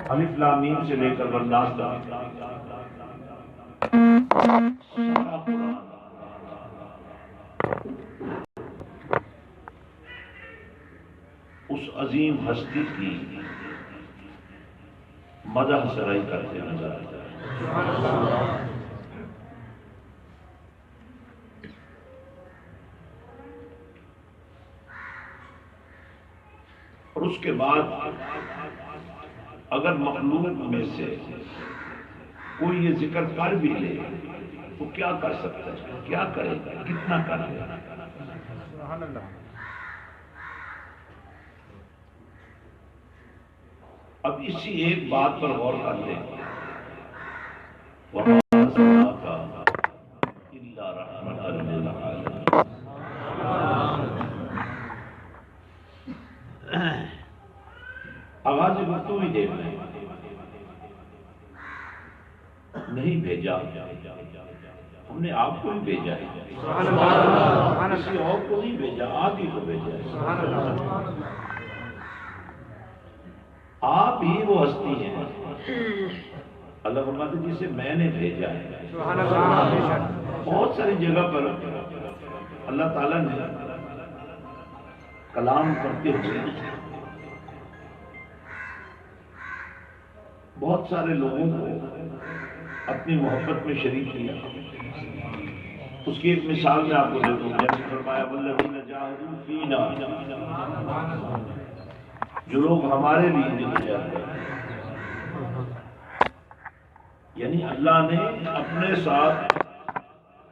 الف لام میم سے لے کر والناس تک سارا قرآن اس عظیم ہستی کی مدح سرائی کرتے نظر آتا ہے۔ اور اس کے بعد اگر مخلوق میں سے کوئی یہ ذکر کر بھی لے تو کیا کر سکتا ہے، کیا کرے گا، کتنا کرے گا؟ اب اسی ایک بات پر غور کر لیں، وَمَا أَرْسَلْنَاكَ إِلَّا رَحْمَةً لِّلْعَالَمِينَ۔ آغاز گفتگو ہی دیکھ لیں، نہیں بھیجا، ہم نے آپ کو ہی بھیجا ہے، کسی اور کو نہیں بھیجا، آپ ہی کو بھیجا ہے۔ آپ ہی وہ ہستی ہیں، اللہ فرماتے ہیں جسے میں نے بھیجا ہے۔ بہت ساری جگہ پر اللہ تعالیٰ نے کلام کرتے ہوئے بہت سارے لوگوں کو اپنی محبت میں شریک کیا۔ اس کی ایک مثال میں آپ کو دیتا ہوں، جیسے فرمایا والذین جاہدوا فینا، جو لوگ ہمارے لیے جدوجہد کرتے ہیں، یعنی اللہ نے اپنے ساتھ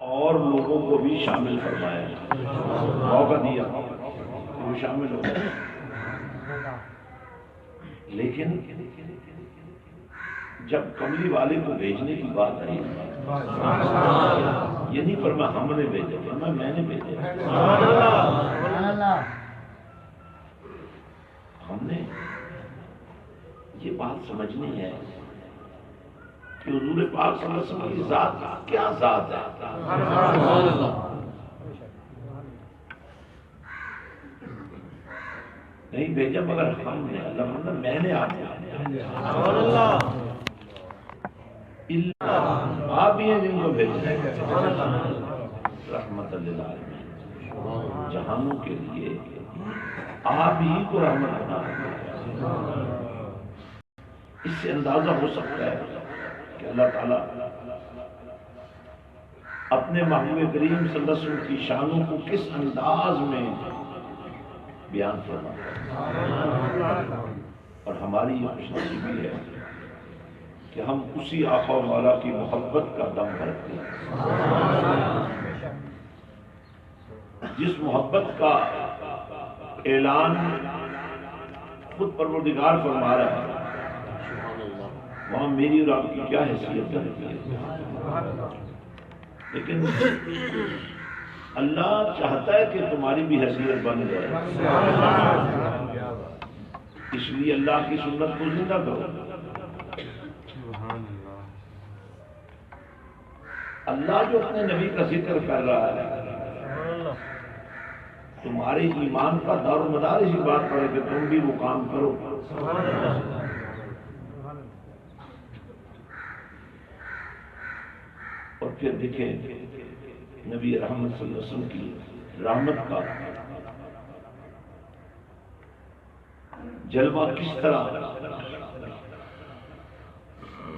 اور لوگوں کو بھی شامل فرمایا، موقع دیا وہ شامل ہو گئے، لیکن جب کملی والے کو بھیجنے کی بات آئی، یہ نہیں فرمایا ہم نے بھیجا، فرمایا میں نے بھیجا۔ ہم نے یہ بات سمجھنی ہے کہ حضور پاک صلی اللہ علیہ وسلم کی ذات کیا ذات ہے۔ نہیں بھیجا مگر ہم نے، اللہ مطلب میں نے آپ آپ ہی ہیں جن کو بھیجا رحمت للعالمین، جہانوں کے لیے آپ ہی کو رحمت بنا۔ اس سے اندازہ ہو سکتا ہے کہ اللہ تعالیٰ اپنے محبوب کریم صلی اللہ علیہ وسلم کی شانوں کو کس انداز میں بیان فرماتا ہے، اور ہماری یہ خوش نصیبی ہے کہ ہم اسی آقا و مولا کی محبت کا دم بھرتے ہیں، جس محبت کا اعلان خود پروردگار فرما رہا ہے، وہاں میری اور آپ کی کیا حیثیت ہے؟ لیکن اللہ چاہتا ہے کہ تمہاری بھی حیثیت بن جائے، اس لیے اللہ کی سنت کو زندہ کرو۔ اللہ جو اپنے نبی کا ذکر کر رہا ہے، تمہارے ایمان کا دار و مدار اسی بات پر ہے کہ تم بھی وہ کام کرو۔ اور پھر دیکھیں نبی رحمت صلی اللہ علیہ وسلم کی رحمت کا جلوہ کس طرح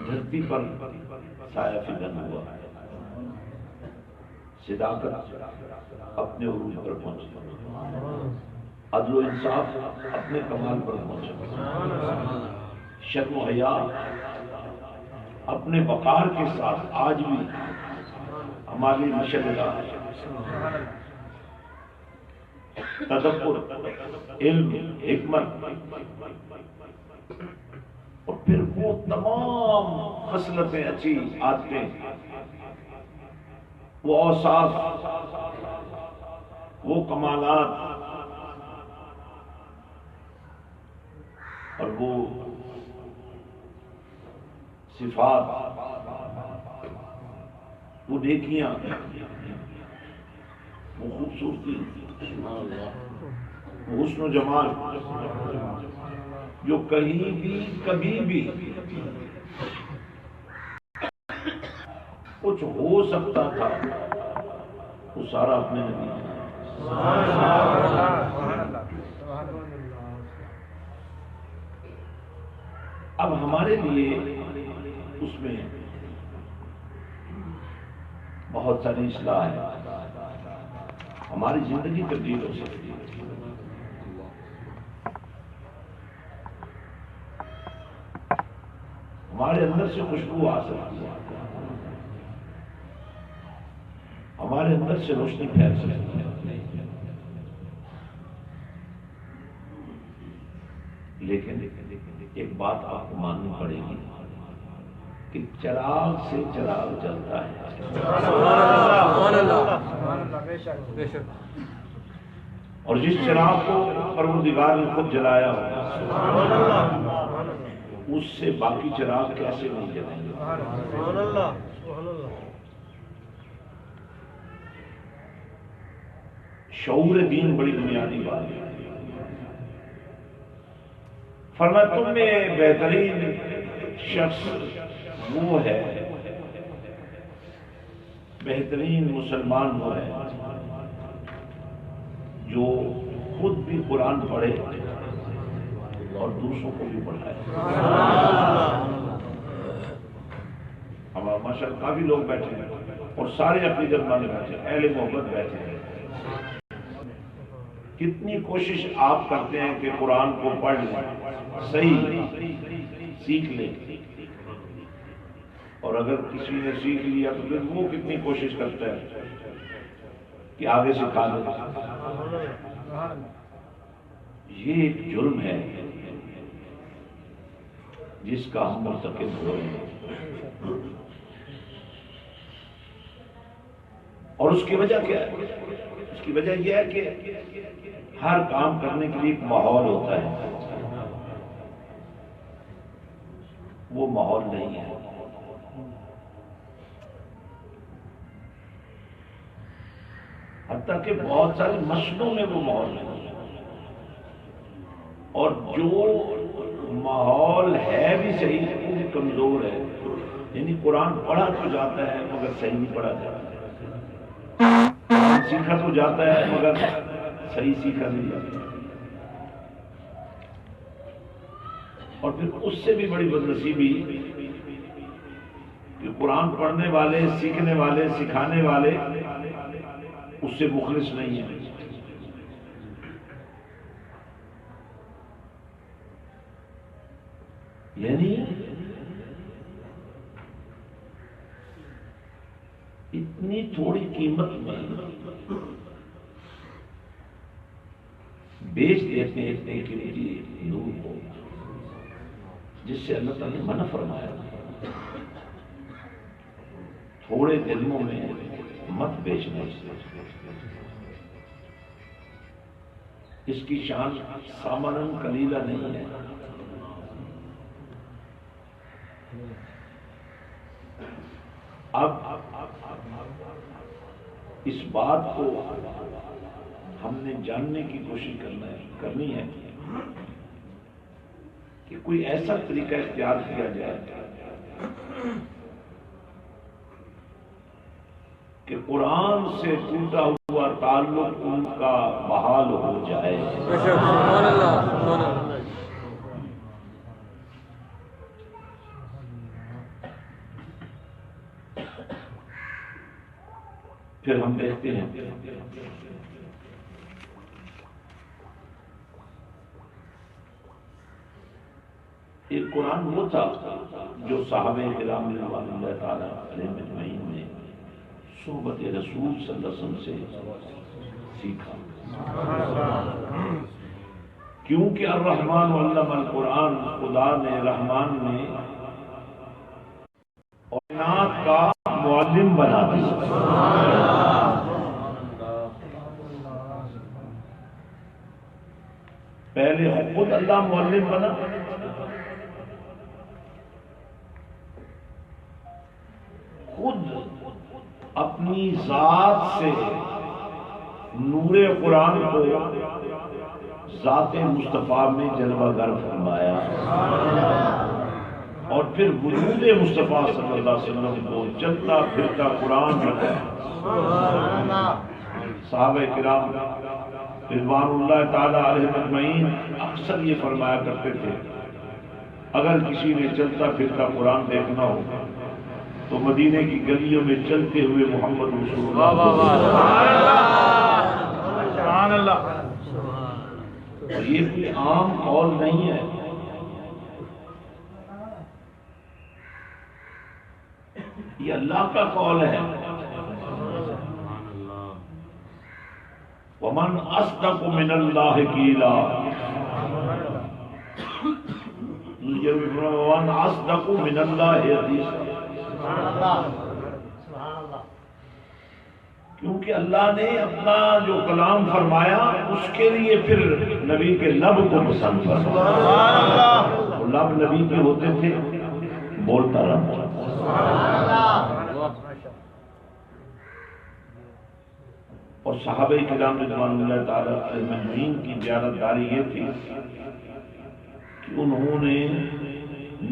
دھرتی پر سایہ فکن ہوا، صداقت اپنے عروج پر پہنچی، عدل و انصاف اپنے کمال پر پہنچا، شرم و حیا اپنے وقار کے ساتھ آج بھی ہماری مشرقہ، تدبر، علم، حکمت، اور پھر وہ تمام خصلتیں اچھی عادتیں، وہ اوصاف، وہ کمالات، اور وہ صفات، وہ نیکیاں، وہ خوبصورتی، وہ حسن و جمال، جو کہیں بھی کبھی بھی کچھ ہو سکتا تھا وہ سارا اپنے نبی نے۔ اب ہمارے لیے اس میں بہت ساری اصلاح ہے، ہماری زندگی تبدیل ہو سکتی ہے۔ ہمارے اندر سے خوشبو آ سکتی ہے، ہمارے اندر سے روشنی پھیل سکتی ہے، لیکن ایک بات آپ کو ماننی پڑے گی کہ چراغ سے چراغ جلتا ہے، اور جس چراغ کو پروردگار نے خود جلایا ہو اس سے باقی چراغ کیسے نہیں جلیں گے؟ شعور دین بڑی بنیادی بات ہے۔ فرمایا تم میں بہترین شخص وہ ہے، بہترین مسلمان وہ ہے جو خود بھی قرآن پڑھے اور دوسروں کو بھی پڑھائے۔ ہمارا ماشاء اللہ کافی لوگ بیٹھے ہیں اور سارے عقیدت والے بیٹھے ہیں، اہل محبت بیٹھے ہیں۔ کتنی کوشش آپ کرتے ہیں کہ قرآن کو پڑھ لیں، صحیح سیکھ لیں، اور اگر کسی نے سیکھ لیا تو پھر وہ کتنی کوشش کرتا ہے کہ آگے سکھا دے۔ یہ ایک جرم ہے جس کا ہم مرتکب ہو رہے ہیں، اور اس کی وجہ کیا ہے؟ اس کی وجہ یہ ہے کہ ہر کام کرنے کے لیے ایک ماحول ہوتا ہے، وہ ماحول نہیں ہے۔ حتیٰ کہ بہت سارے مسئلوں میں وہ ماحول نہیں ہے، اور جو ماحول ہے بھی صحیح وہ بھی کمزور ہے، یعنی قرآن پڑھا تو جاتا ہے مگر صحیح نہیں پڑھا جاتا ہے، قرآن سیکھا تو جاتا ہے مگر صحیح سیکھا نہیں جاتا، اور پھر اس سے بھی بڑی بدنصیبی کہ قرآن پڑھنے والے، سیکھنے والے، سکھانے والے اس سے مخلص نہیں ہیں۔ یعنی اتنی تھوڑی قیمت میں بیچ دیتے ہیں اتنے قیمتی نور کو، جس سے اللہ تعالیٰ نے منع فرمایا تھوڑے علموں میں مت بیچنا، اس کی شان ساماناً قلیلہ نہیں ہے۔ اب اس بات کو ہم نے جاننے کی کوشش کرنی ہے کہ کوئی ایسا طریقہ اختیار کیا جائے کہ قرآن سے ٹوٹا ہوا تعلق ان کا بحال ہو جائے۔ سبحان اللہ، سبحان اللہ۔ پھر ہم دیکھتے ہیں ایک قرآن وہ تھا جو صحابہ کرام رضوان اللہ تعالیٰ علیہم اجمعین نے صحبت رسول صلی اللہ علیہ وسلم سے سیکھا، کیونکہ الرحمن علم القرآن، خدا نے، رحمان نے کائنات کا معلم بنا دیا۔ پہلے خود اللہ معلم بنا، خود اپنی ذات سے نور قرآن کو ذات مصطفیٰ میں جلوہ گر فرمایا، اور پھر وجود مصطفیٰ صلی اللہ علیہ وسلم کو چلتا پھرتا قرآن رکھا۔ صحابہ کرام رضوان اللہ تعالی علیہ اجمعین اکثر یہ فرمایا کرتے تھے اگر کسی نے چلتا پھرتا قرآن دیکھنا ہو تو مدینے کی گلیوں میں چلتے ہوئے محمد رسول اللہ۔ اور یہ کوئی عام قول نہیں ہے، یہ اللہ کا قول ہے۔ وَمَنْ أَصْدَقُ مِنَ اللَّهِ قِيلًا، وَمَنْ أَصْدَقُ مِنَ اللَّهِ حَدِيثًا، کیونکہ اللہ نے اپنا جو کلام فرمایا اس کے لیے پھر نبی کے لب کو پسند فرمایا، لب نبی کے ہوتے تھے، بولتا رہا۔ اور صحابہ کرام رضوان اللہ تعالی علیہم اجمعین کی دیانتداری یہ تھی کہ انہوں نے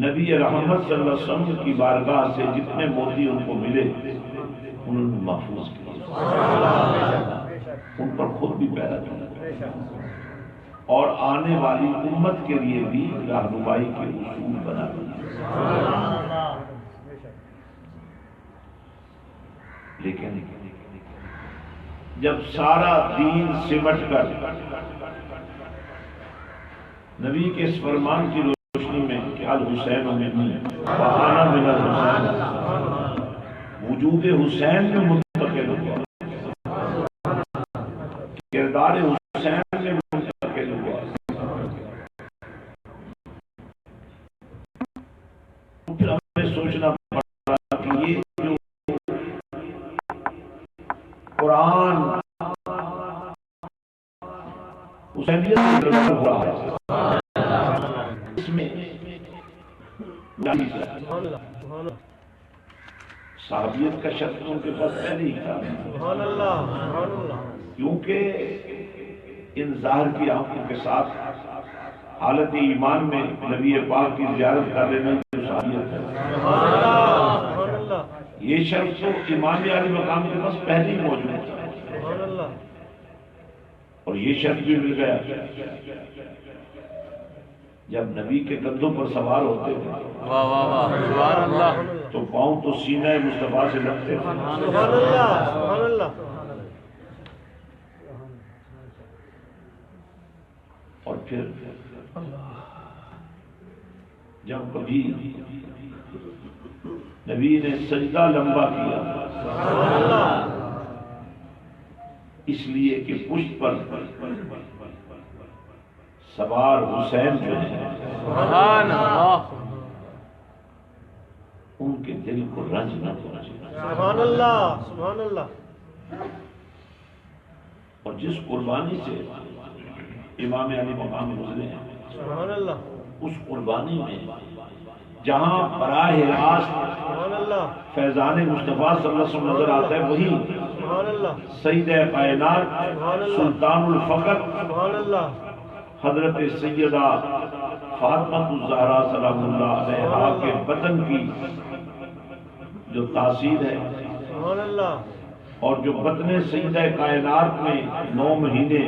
نبی رحمت صلی اللہ علیہ وسلم کی بارگاہ سے جتنے موتی ان کو ملے انہوں نے محفوظ کیا، ان پر خود بھی پیدا کیا، اور آنے والی امت کے لیے بھی رہنمائی کے اصول بنا دیا۔ لیکن جب سارا دین سمٹ کر نبی کے اس فرمان کی روشنی میں کہ الحسین منی وانا من الحسین، وجود حسین میں منتقل ہوا، کردار حسین میں منتقل ہوا، پھر ہمیں سوچنا پڑا کہ یہ جو قرآن حسینیت سے درست ہوا ہے اس میں صحابیت کا شرط ان کے پاس پہلے ہی تھا، کیونکہ ان ظاہر کی آنکھوں کے ساتھ حالت ایمان میں نبی پاک کی زیارت کر لینا جو صحابیت ہے، یہ شرط تو امام علی مقام کے پاس پہلے ہی موجود تھا، اور یہ شرط بھی مل گیا جب نبی کے کندھوں پر سوار ہوتے تھے تو پاؤں تو سینہ مصطفیٰ سے لگتے تھے، اور پھر جب کبھی نبی نے سجدہ لمبا کیا اس لیے کہ پشت پر سوار حسین جو ہیں ان کے دل کو رنج نہ پہنچے، سبحان اللہ سبحان اللہ۔ اور جس قربانی سے امام علی مقام گزرے ہیں سبحان اللہ، اس قربانی میں جہاں براہ راست سبحان اللہ، فیضان مصطفیٰ صلی اللہ علیہ وسلم نظر آتا ہے وہی سبحان اللہ، سید کائنات سلطان الفقر سبحان اللہ، حضرت سیدہ فاطمہ الزہرا سلام اللہ علیہا کے بدن کی جو تاثیر ہے سبحان اللہ، اور جو بطن سیدہ کائنات میں 9 مہینے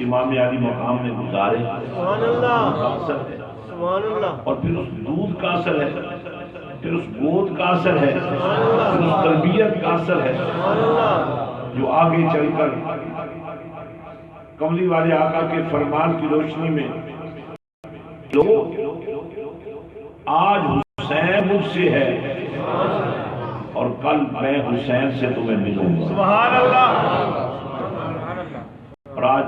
امام علی مقام نے گزارے سبحان اللہ، کا اثر ہے، سبحان اللہ، اور پھر اس دودھ کا اثر ہے، پھر اس گود کا اثر ہے، پھر اس تربیت کا اثر ہے سبحان اللہ، جو آگے چل کر کملی والے آقا کے فرمان کی روشنی میں جو آج حسین مجھ سے ہے اور کل میں حسین سے تمہیں ملوں گا، سبحان اللہ، اور آج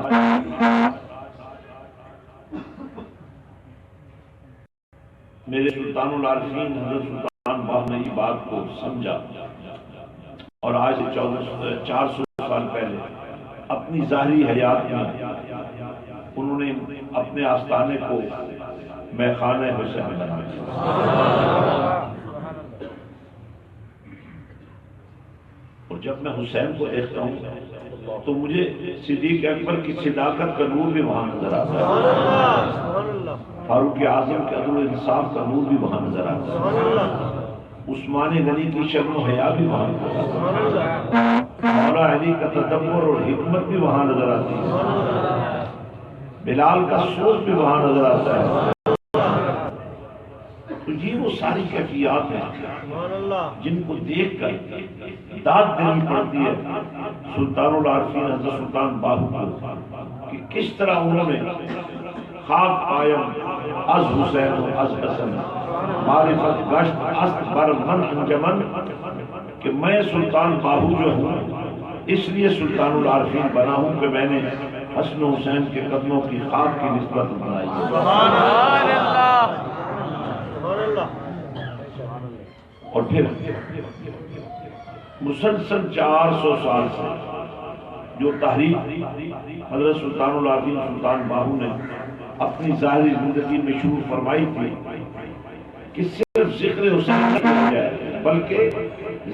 میرے سلطان العارفین حضرت سلطان باہو نے یہ بات کو سمجھا، اور آج سے 400 سال پہلے اپنی ظاہری حیات میں انہوں نے اپنے آستانے کو میخانہ حسین بنایا، اور جب میں حسین کو دیکھتا ہوں تو مجھے صدیق اکبر کی صداقت کا نور بھی وہاں نظر آتا ہے، سبحان اللہ، سبحان اللہ، فاروق اعظم کے عدل و انصاف کا نور بھی وہاں نظر آتا ہے، سبحان اللہ، عثمان غنی کی شرم و حیا بھی وہاں نظر آتا سبحان اللہ، ہے، مولا علی کا تدبر اور حکمت بھی وہاں نظر آتی ہے، سبحان اللہ، بلال کا سوچ بھی وہاں نظر آتا ہے۔ تو یہ وہ ساری کیفیات ہیں سبحان اللہ، جن کو دیکھ کر داد دینی پڑتی ہے سلطان العارفین حضرت سلطان باہو کو کہ کس طرح انہوں نے خاک قائم از حسین و از حسن معرفت گشت است بر من انجمن، کہ میں سلطان باہو جو ہوں اس لیے سلطان العارفین بنا ہوں کہ میں نے حسن و حسین کے قدموں کی خاک کی نسبت بنائی ہے۔ سبحان اللہ، سبحان اللہ، اور پھر مسلسل 400 سال سے جو تحریک حضرت سلطان العارفین سلطان باہو نے اپنی ظاہری زندگی میں شروع فرمائی تھی کہ صرف ذکر حسین نہیں کیا جائے بلکہ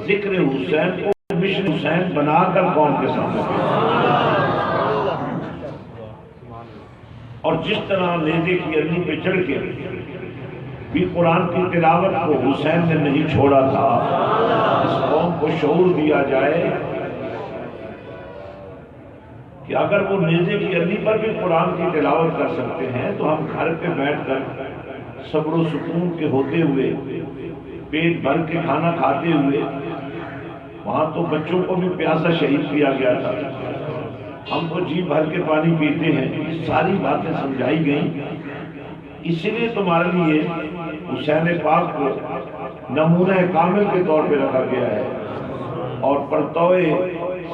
ذکر حسین کو مشن حسین بنا کر قوم کے سامنے اور جس طرح نیزے کی ارنی پہ چڑھ کے بھی قرآن کی تلاوت کو حسین نے نہیں چھوڑا تھا، اس قوم کو شعور دیا جائے کہ اگر وہ نیزے کی ارنی پر بھی قرآن کی تلاوت کر سکتے ہیں تو ہم گھر پہ بیٹھ کر صبر و سکون کے ہوتے ہوئے پیٹ بھر کے کھانا کھاتے ہوئے، وہاں تو بچوں کو بھی پیاسا شہید کیا گیا تھا، ہم تو جی بھر کے پانی پیتے ہیں، یہ ساری باتیں سمجھائی گئیں۔ اسی لیے تمہارے لیے حسین پاک کو نمونہ کامل کے طور پہ رکھا گیا ہے اور پرتوے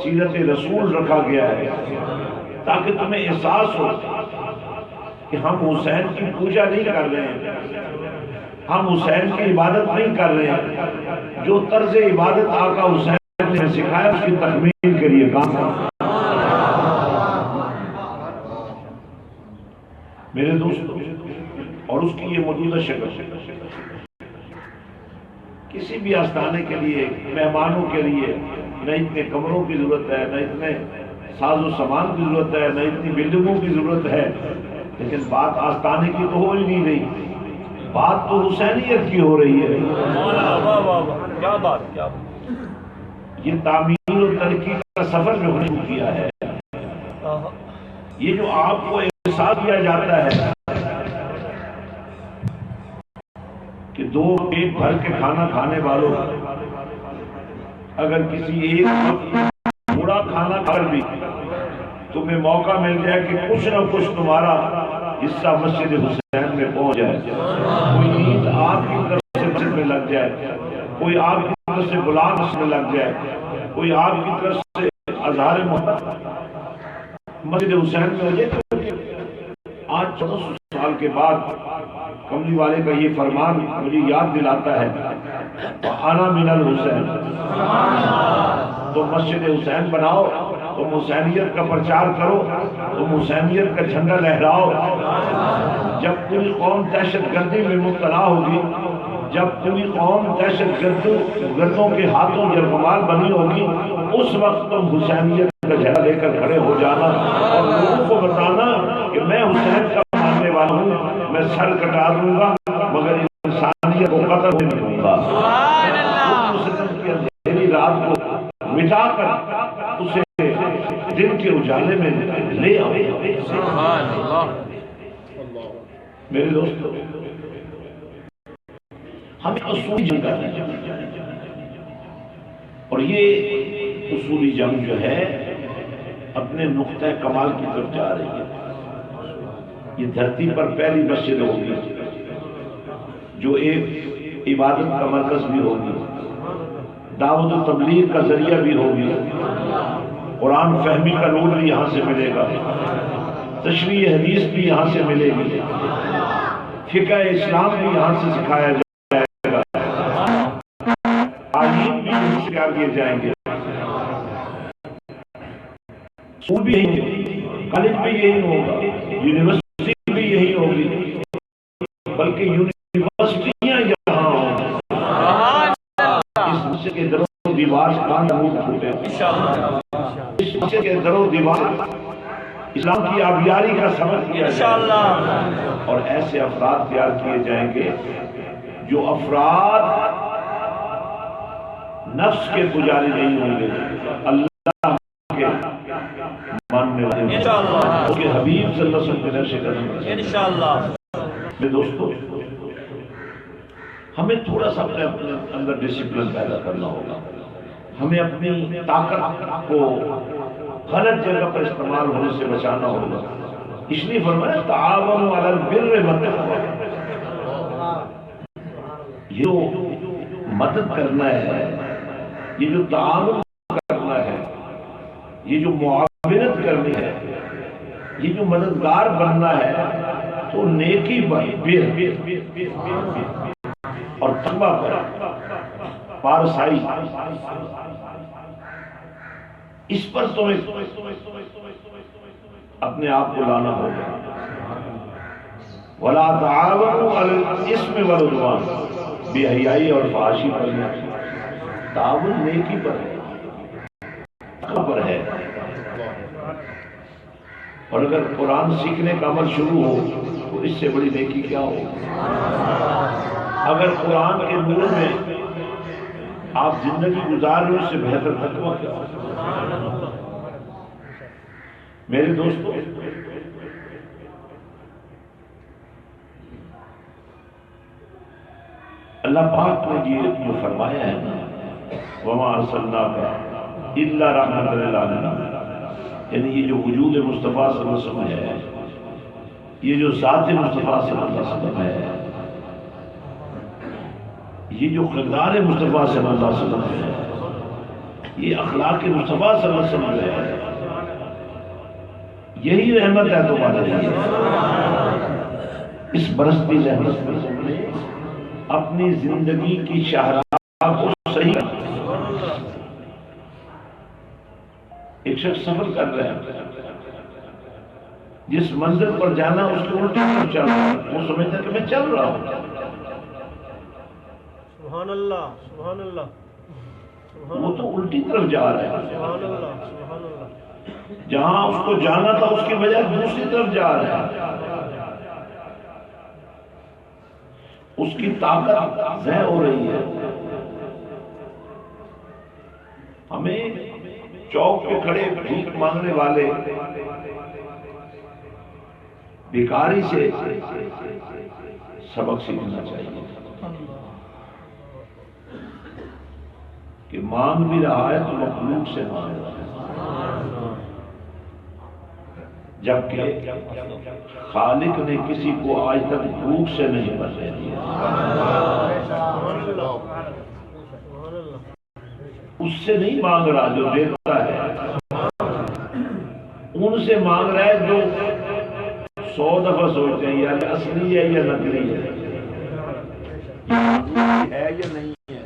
سیرت رسول رکھا گیا ہے، تاکہ تمہیں احساس ہو کہ ہم حسین کی پوجا نہیں کر رہے ہیں، ہم حسین کی عبادت نہیں کر رہے ہیں، جو طرز عبادت آقا حسین نے سکھایا اس کی تکمیل کے لیے کام کریں۔ میرے دوستو، اور اس کی یہ موجودہ شکل کسی بھی آستانے کے لیے، مہمانوں کے لیے نہ اتنے کمروں کی ضرورت ہے، نہ اتنے ساز و سامان کی ضرورت ہے، نہ اتنی بلڈنگوں کی ضرورت ہے، لیکن بات آستانے کی تو ہو ہی نہیں رہی، بات تو حسینیت کی ہو رہی ہے۔ کیا بات، کیا بات، یہ تعمیر و ترقی کا سفر جو ہم نے کیا ہے، یہ جو آپ کو احساس دیا جاتا ہے کہ دو پیٹ بھر کے کھانا کھانے والوں اگر کسی ایک تھوڑا کھانا کھا بھی تمہیں موقع مل جائے کہ کچھ نہ کچھ تمہارا حصہ مسجد حسین میں پہنچ جائے، کوئی نیند آپ کی طرف سے مسجد میں لگ جائے، کوئی آپ کی طرف سے غلام مسجد میں لگ جائے، کوئی آپ کی طرف سے اظہار محبت مسجد حسین میں ہو جائے۔ آج 1400 سال کے بعد کملی والے کا یہ فرمان مجھے یاد دلاتا ہے، وَأَنَا مِنَ الْحُسَيْنِ، تم مسجد حسین بناؤ، تم حسینیت کا پرچار کرو، تم حسینیت کا جھنڈا لہراؤ۔ جب پوری قوم دہشت گردی میں مبتلا ہوگی، جب پوری قوم دہشت گردوں کے ہاتھوں یرغمال بنی ہوگی، اس وقت تم حسینیت کا جھنڈا لے کر کھڑے ہو جانا اور لوگوں کو بتانا کہ میں حسین کا ماننے والا ہوں، میں سر کٹا دوں گا مگر انسانیت کو قتل نہیں دوں گا۔ مسلم کی اندھیری رات کو مٹا کر اسے دن کے اجالے میں لے آؤ۔ میرے دوستو، ہمیں اصولی جنگ کرنی چاہیے، اور یہ اصولی جنگ جو ہے اپنے نقطہ کمال کی طرف جا رہی ہے۔ یہ دھرتی پر پہلی مسجد ہوگی جو ایک عبادت کا مرکز بھی ہوگی، دعوت و تبلیغ کا ذریعہ بھی ہوگی، قرآن فہمی کا نور بھی یہاں سے ملے گا، تشریح حدیث بھی یہاں سے ملے گی، فقہ اسلام بھی یہاں سے سکھایا جائے گا، تعلیم بھی یہیں سے کیا کیے جائیں گے، اسکول بھی یہیں ہوگی، کالج بھی یہی ہوگا، یونیورسٹی بھی یہی ہوگی، بلکہ یونیورسٹیاں یہاں ہوں گی۔ اس مسجد کے دروں دیوار سے باندھ پھوٹے مسجد کے در و دیوار اسلام کی آبیاری کا سبق کیا انشاءاللہ اور ایسے افراد تیار کیے جائیں گے جو افراد نفس کے پجاری نہیں ہوں گے، اللہ کے ماننے والے انشاءاللہ، اس کے حبیب صلی اللہ علیہ وسلم کے نقش قدم پر چلیں گے۔ انشاءاللہ میرے دوستو، ہمیں تھوڑا سا اپنے اندر ڈسپلن پیدا کرنا ہوگا، ہمیں اپنی طاقت کو غلط جگہ پر استعمال ہونے سے بچانا ہوگا۔ اس لیے فرمایا تعاونوا علی البر والتقوی، یہ جو مدد کرنا ہے، یہ جو تعاون کرنا ہے، یہ جو معاونت کرنی ہے، یہ جو مددگار بننا ہے، تو نیکی پر بر اور تقوی پر پارسائی، اس پر تمہیں اپنے آپ کو لانا ہوگا۔ وَلَا تَعَاوَنُوا عَلَى الْإِثْمِ وَالْعُدْوَانِ، بے حیائی اور فحاشی پر نہیں، تعاون نیکی پر ہے، تقوی پر ہے۔ اور اگر قرآن سیکھنے کا عمل شروع ہو تو اس سے بڑی نیکی کیا ہو؟ اگر قرآن کے نور میں آپ زندگی گزار رہے، اس سے بہتر تقوی کیا ہو؟ میرے دوستو، اللہ پاک نے یہ جو فرمایا ہے نا، وَمَا أَرْسَلْنَاكَ إِلَّا رَحْمَةً لِلْعَالَمِينَ، یعنی یہ جو وجود مصطفیٰ صلی اللہ علیہ وسلم ہے، یہ جو ذات مصطفیٰ صلی اللہ علیہ وسلم ہے، یہ جو کردار مصطفیٰ صلی اللہ علیہ وسلم ہے، یہ اخلاق مصطفیٰ صلی اللہ علیہ وسلم ہے، یہی رحمت ہے تمہارے لیے۔ اس برستی رحمت میں تم نے اپنی زندگی کی شاہراہ کو صحیح کر۔ ایک شخص سفر کر رہا ہے، جس منزل پر جانا اس کے الٹی طرف چل رہا ہے، وہ سمجھتا ہے کہ میں چل رہا ہوں۔ سبحان اللہ، سبحان اللہ، وہ تو الٹی طرف جا رہا ہے، سبحان اللہ، سبحان اللہ، جہاں اس کو جانا تھا اس کی بجائے دوسری طرف جا رہا ہے۔ اس کی طاقت ضائع ہو رہی ہے۔ ہمیں چوک پہ کھڑے بھیک مانگنے والے بھکاری سے سبق سیکھنا چاہیے کہ مانگ بھی رہا ہے تو مخلوق سے مانگ رہا ہے، جبکہ خالق نے کسی کو آج تک بھوک سے نہیں مرنے دیا۔ اس سے نہیں مانگ رہا جو دیتا ہے، ان سے مانگ رہا ہے جو 100 دفعہ سوچتے ہیں یا اصلی ہے یا نقلی ہے یا نہیں ہے۔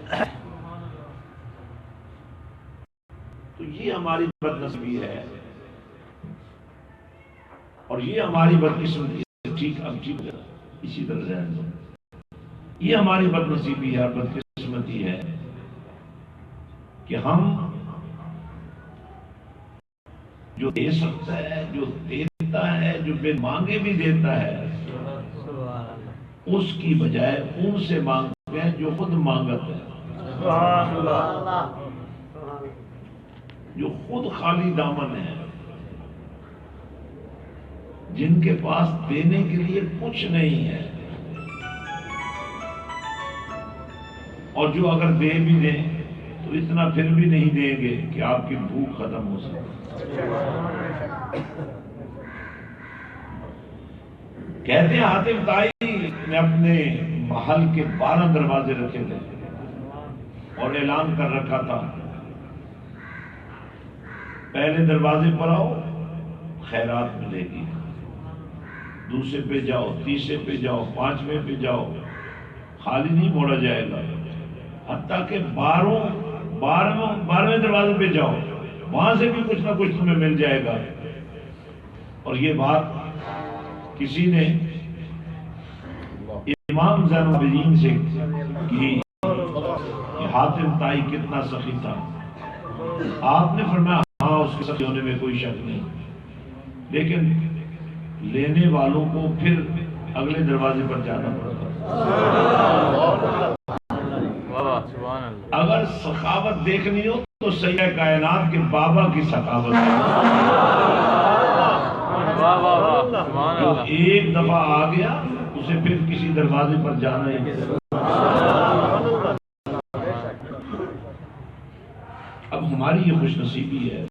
تو یہ ہماری بدنصیبی ہے اور یہ ہماری بدقسمتی ہے۔ ٹھیک اب ٹھیک ہے، اسی طرح رہنے دو۔ یہ ہماری بدنصیبی ہے اور بدقسمتی ہے کہ ہم جو دے سکتا ہے، جو دیتا ہے، جو بے مانگے بھی دیتا ہے، اس کی بجائے ان سے مانگتے ہیں جو خود مانگت ہے، جو خود خالی دامن ہے، جن کے پاس دینے کے لیے کچھ نہیں ہے، اور جو اگر دے بھی دیں تو اتنا پھر بھی نہیں دیں گے کہ آپ کی بھوک ختم ہو سکے۔ کہتے ہیں حاتم طائی نے اپنے محل کے 12 دروازے رکھے تھے اور اعلان کر رکھا تھا، پہلے دروازے پر آؤ خیرات ملے گی، دوسرے پہ جاؤ، تیسرے پہ جاؤ، 5ویں پہ جاؤ، خالی نہیں موڑا جائے گا، حتیٰ کہ 12ویں دروازے پہ جاؤ، وہاں سے بھی کچھ نہ کچھ تمہیں مل جائے گا۔ اور یہ بات کسی نے امام زین العابدین سے کی کہ حاتم طائی کتنا سخی تھا۔ آپ نے فرمایا ہاں اس کے ساتھ ہونے میں کوئی شک نہیں، لیکن لینے والوں کو پھر اگلے دروازے پر جانا پڑتا ہے۔ اگر سخاوت دیکھنی ہو تو سیدہ کائنات کے بابا کی سخاوت ہے، جو ایک دفعہ آ گیا اسے پھر کسی دروازے پر جانا ہی نہیں۔ اب ہماری یہ خوش نصیبی ہے،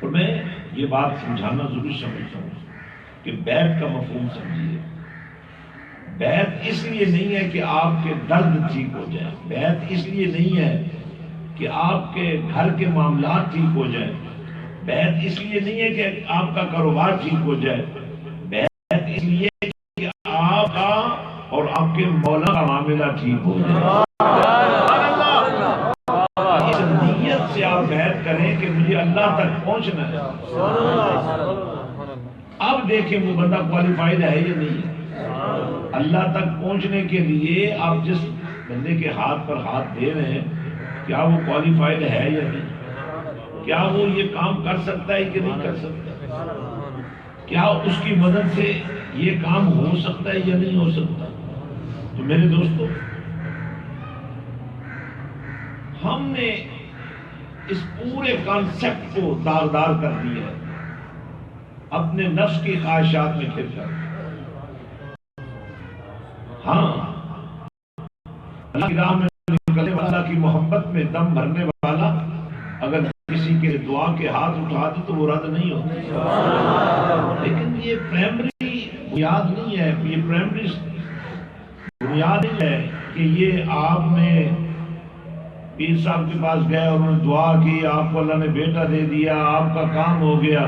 اور میں یہ بات سمجھانا ضرور سمجھتا ہوں کہ بیعت کا مفہوم سمجھیے۔ بیعت اس لیے نہیں ہے کہ آپ کے درد ٹھیک ہو جائیں، بیعت اس لیے نہیں ہے کہ آپ کے گھر کے معاملات ٹھیک ہو جائیں، بیعت اس لیے نہیں ہے کہ آپ کا کاروبار ٹھیک ہو جائے، بیعت اس لیے کہ آپ کا اور آپ کے مولا کا معاملہ ٹھیک ہو جائے۔ اس نیت سے آپ بیعت کریں کہ مجھے اللہ تک پہنچنا ہے۔ اب دیکھیں وہ بندہ کوالیفائڈ ہے یا نہیں ہے۔ اللہ تک پہنچنے کے لیے آپ جس بندے کے ہاتھ پر ہاتھ دے رہے ہیں، کیا وہ کوالیفائڈ ہے یا نہیں؟ کیا وہ یہ کام کر سکتا ہے کہ نہیں کر سکتا؟ کیا اس کی مدد سے یہ کام ہو سکتا ہے یا نہیں ہو سکتا؟ تو میرے دوستو، ہم نے اس پورے کانسیپٹ کو داغدار کر دیا ہے اپنے نفس کی خواہشات میں پھر کر۔ ہاں، اللہ کی راہ میں نکلنے والا، کی محبت میں دم بھرنے والا اگر کسی کے دعا کے ہاتھ اٹھا دے تو وہ رد نہیں ہوتا، لیکن یہ پرائمری بنیاد نہیں ہے، یہ پرائمری بنیاد نہیں ہے کہ یہ آپ نے پیر صاحب کے پاس گئے اور انہوں نے دعا کی، آپ کو اللہ نے بیٹا دے دیا، آپ کا کام ہو گیا،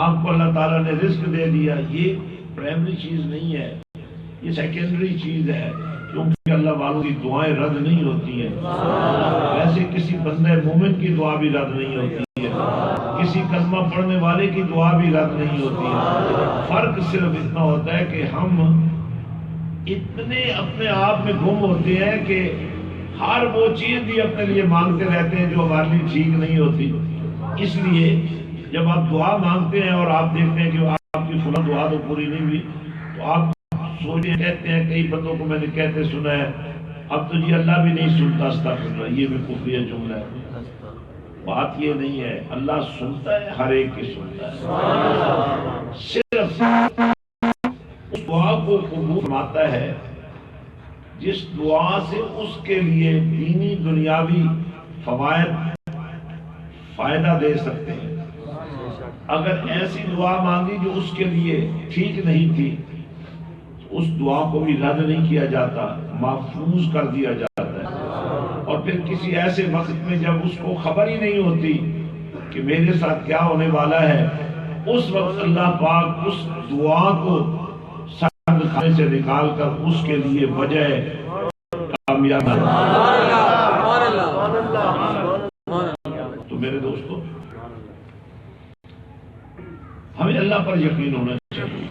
آپ کو اللہ تعالیٰ نے رزق دے دیا۔ یہ پرائمری چیز نہیں ہے، یہ سیکنڈری چیز ہے، کیونکہ اللہ والوں کی دعائیں رد نہیں ہوتی ہیں۔ ویسے کسی بندے مومن کی دعا بھی رد نہیں ہوتی ہے، کسی کلمہ پڑھنے والے کی دعا بھی رد نہیں ہوتی ہے۔ فرق صرف اتنا ہوتا ہے کہ ہم اتنے اپنے آپ میں گم ہوتے ہیں کہ ہر وہ چیز بھی اپنے لیے مانگتے رہتے ہیں جو ہمارے لیے ٹھیک نہیں ہوتی۔ اس لیے جب آپ دعا مانگتے ہیں اور آپ دیکھتے ہیں کہ آپ کی فلاں دعا تو پوری نہیں ہوئی، تو آپ سوچتے کہتے ہیں، کئی بندوں کو میں نے کہتے سنا ہے، اب تو جی اللہ بھی نہیں سنتا، استغفر اللہ، یہ بھی کفریہ جملہ ہے۔ بات یہ نہیں ہے، اللہ سنتا ہے، ہر ایک کی سنتا ہے، صرف اس دعا کو قبول فرماتا ہے جس دعا سے اس کے لیے دینی دنیاوی فائدہ دے سکتے ہیں۔ اگر ایسی دعا مانگی جو اس کے لیے ٹھیک نہیں تھی، اس دعا کو بھی رد نہیں کیا جاتا، محفوظ کر دیا جاتا ہے۔ اور پھر کسی ایسے وقت میں جب اس کو خبر ہی نہیں ہوتی کہ میرے ساتھ کیا ہونے والا ہے، اس وقت اللہ پاک اس دعا کو سرد خانے سے نکال کر اس کے لیے وجہ کامیاب۔ تو میرے دوستو، ہمیں اللہ پر یقین ہونا چاہیے،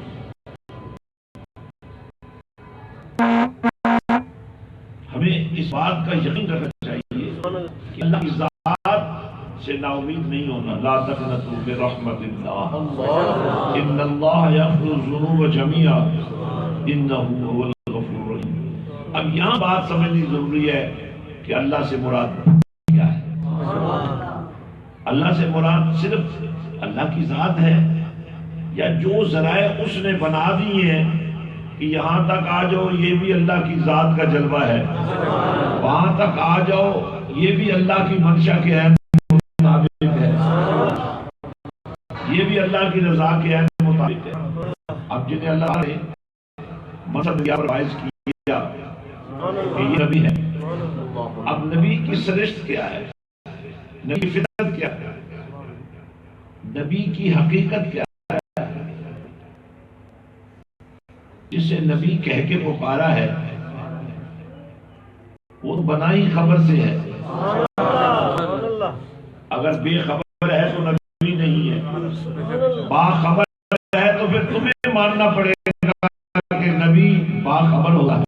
ہمیں اس بات کا یقین رکھنا چاہیے کہ اللہ کی ذات سے نا امید نہیں ہونا۔ لا تقنطوا من رحمت اللہ، ان اللہ یغفر الذنوب جميعا انہ هو الغفور الرحیم۔ اب یہاں بات سمجھنی ضروری ہے کہ اللہ سے مراد کیا ہے۔ اللہ سے مراد صرف اللہ کی ذات ہے، یا جو ذرائع اس نے بنا دی ہیں کہ یہاں تک آ جاؤ یہ بھی اللہ کی ذات کا جلوہ ہے، وہاں تک آ جاؤ یہ بھی اللہ کی منشا کے عین مطابق ہے، یہ بھی اللہ کی رضا کے عین مطابق ہے۔ اب جنہیں اللہ نے منصب دیا پر فائز کیا کہ یہ نبی ہے، اب نبی کی سرشت کیا ہے، نبی کی فطرت کیا ہے، نبی کی حقیقت کیا ہے، جسے نبی کہہ کے پکارا ہے وہ بنائی خبر سے ہے، اگر بے خبر ہے تو نبی نہیں ہے، باخبر ہے تو پھر تمہیں ماننا پڑے گا کہ نبی باخبر ہوگا۔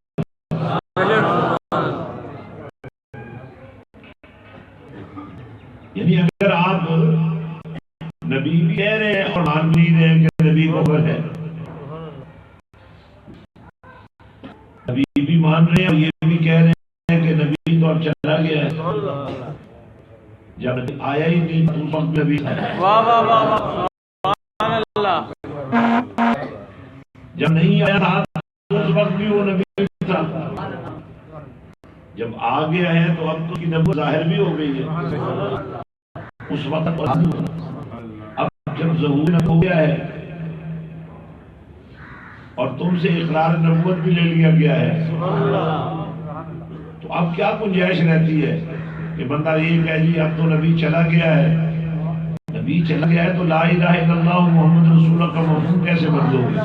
یعنی نہیں رہے کہ نبی قبر ہے، سبحان اللہ نبی بھی مان رہے ہیں اور یہ بھی کہہ رہے ہیں کہ نبی تو اب چلا گیا ہے، سبحان اللہ جب آیا ہی نہیں تو اس وقت نبی تھا، واہ واہ واہ واہ سبحان اللہ جب نہیں آیا تھا تو اس وقت بھی وہ نبی تھا، جب آ گیا ہے تو اب تو کی نبوت ظاہر بھی ہو گئی ہے، اس وقت اب جب ظہور ہو گیا ہے اور تم سے اقرار نبوت بھی لے لیا گیا ہے، سبحان اللہ تو اب کیا گنجائش رہتی ہے کہ بندہ یہ کہے جی اب تو نبی چلا گیا ہے، نبی چلا گیا ہے تو لا الہ الا اللہ محمد رسول اللہ کا مفہوم کیسے بدلو گے؟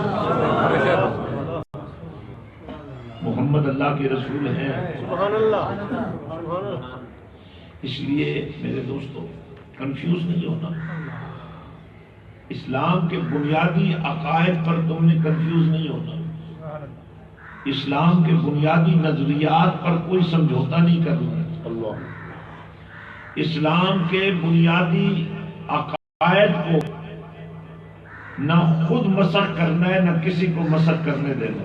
محمد اللہ کے رسول ہیں، سبحان اللہ سبحان اللہ اس لیے میرے دوستو کنفیوز نہیں ہونا، اسلام کے بنیادی عقائد پر تم نے کنفیوز نہیں ہونا، اسلام کے بنیادی نظریات پر کوئی سمجھوتا نہیں کرنا، اسلام کے بنیادی عقائد کو نہ خود مسخ کرنا ہے نہ کسی کو مسخ کرنے دینا۔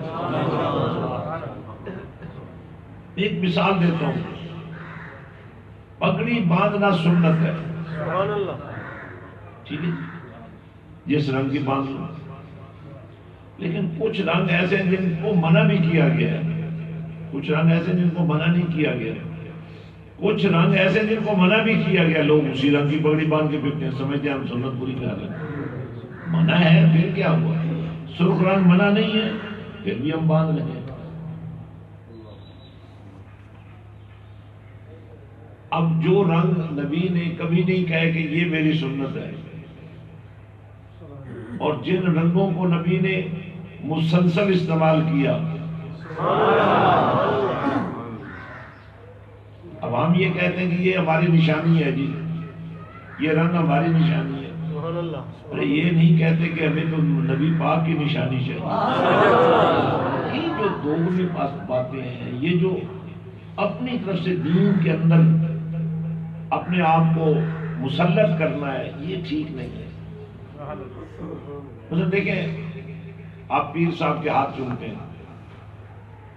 ایک مثال دیتا ہوں، پگڑی باندھنا سنت ہے، سبحان اللہ ٹھیک ہے، جس رنگ کی باندھ لو، لیکن کچھ رنگ ایسے ہیں جن کو منع بھی کیا گیا ہے، کچھ رنگ ایسے جن کو منع نہیں کیا گیا، کچھ رنگ ایسے جن کو منع بھی کیا گیا، لوگ اسی رنگ کی پگڑی باندھ کے پھرتے ہیں، سمجھتے ہیں ہم سنت پوری کر رہے ہیں، منع ہے پھر کیا ہوا، سرخ رنگ منع نہیں ہے پھر بھی ہم باندھ رہے ہیں۔ اب جو رنگ نبی نے کبھی نہیں کہا کہ یہ میری سنت ہے، اور جن رنگوں کو نبی نے مسلسل استعمال کیا، اب ہم یہ کہتے ہیں کہ یہ ہماری نشانی ہے، جی یہ رنگ ہماری نشانی ہے، سبحان اللہ ارے یہ نہیں کہتے کہ ہمیں تو نبی پاک کی نشانی چاہیے۔ یہ جو دوگلی باتیں ہیں، یہ جو اپنی طرف سے دین کے اندر اپنے آپ کو مسلط کرنا ہے، یہ ٹھیک نہیں ہے۔ مثلا دیکھیں آپ پیر صاحب کے ہاتھ چومتے ہیں،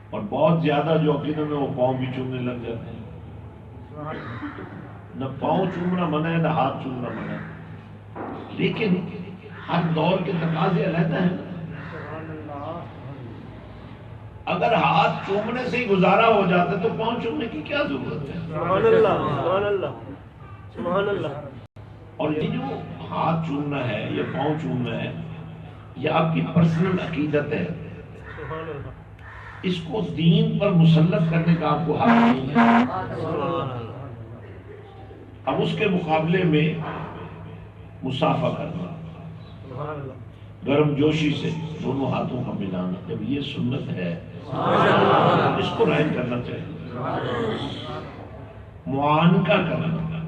اور بہت زیادہ جو عقیدوں میں وہ پاؤں بھی چومنے لگ جاتے ہیں، نہ پاؤں چومنا منع ہے نہ ہاتھ چومنا منع ہے، لیکن ہر دور کے تقاضے علیحدہ ہیں۔ اگر ہاتھ چومنے سے ہی گزارا ہو جاتا تو پاؤں چومنے کی کیا ضرورت ہے؟ سبحان اللہ سبحان اللہ سبحان اللہ اور یہ جو ہاتھ چومنا ہے یا پاؤں چومنا ہے، یہ آپ کی پرسنل عقیدت ہے، سبحان اللہ اس کو دین پر مسلط کرنے کا آپ کو حق نہیں ہے۔ سبحان اللہ اب اس کے مقابلے میں مصافحہ کرنا، سبحان اللہ گرم جوشی سے دونوں ہاتھوں کا ملانا، جب یہ سنت ہے اس کو رائج کرنا چاہیے۔ معانقہ کرنا،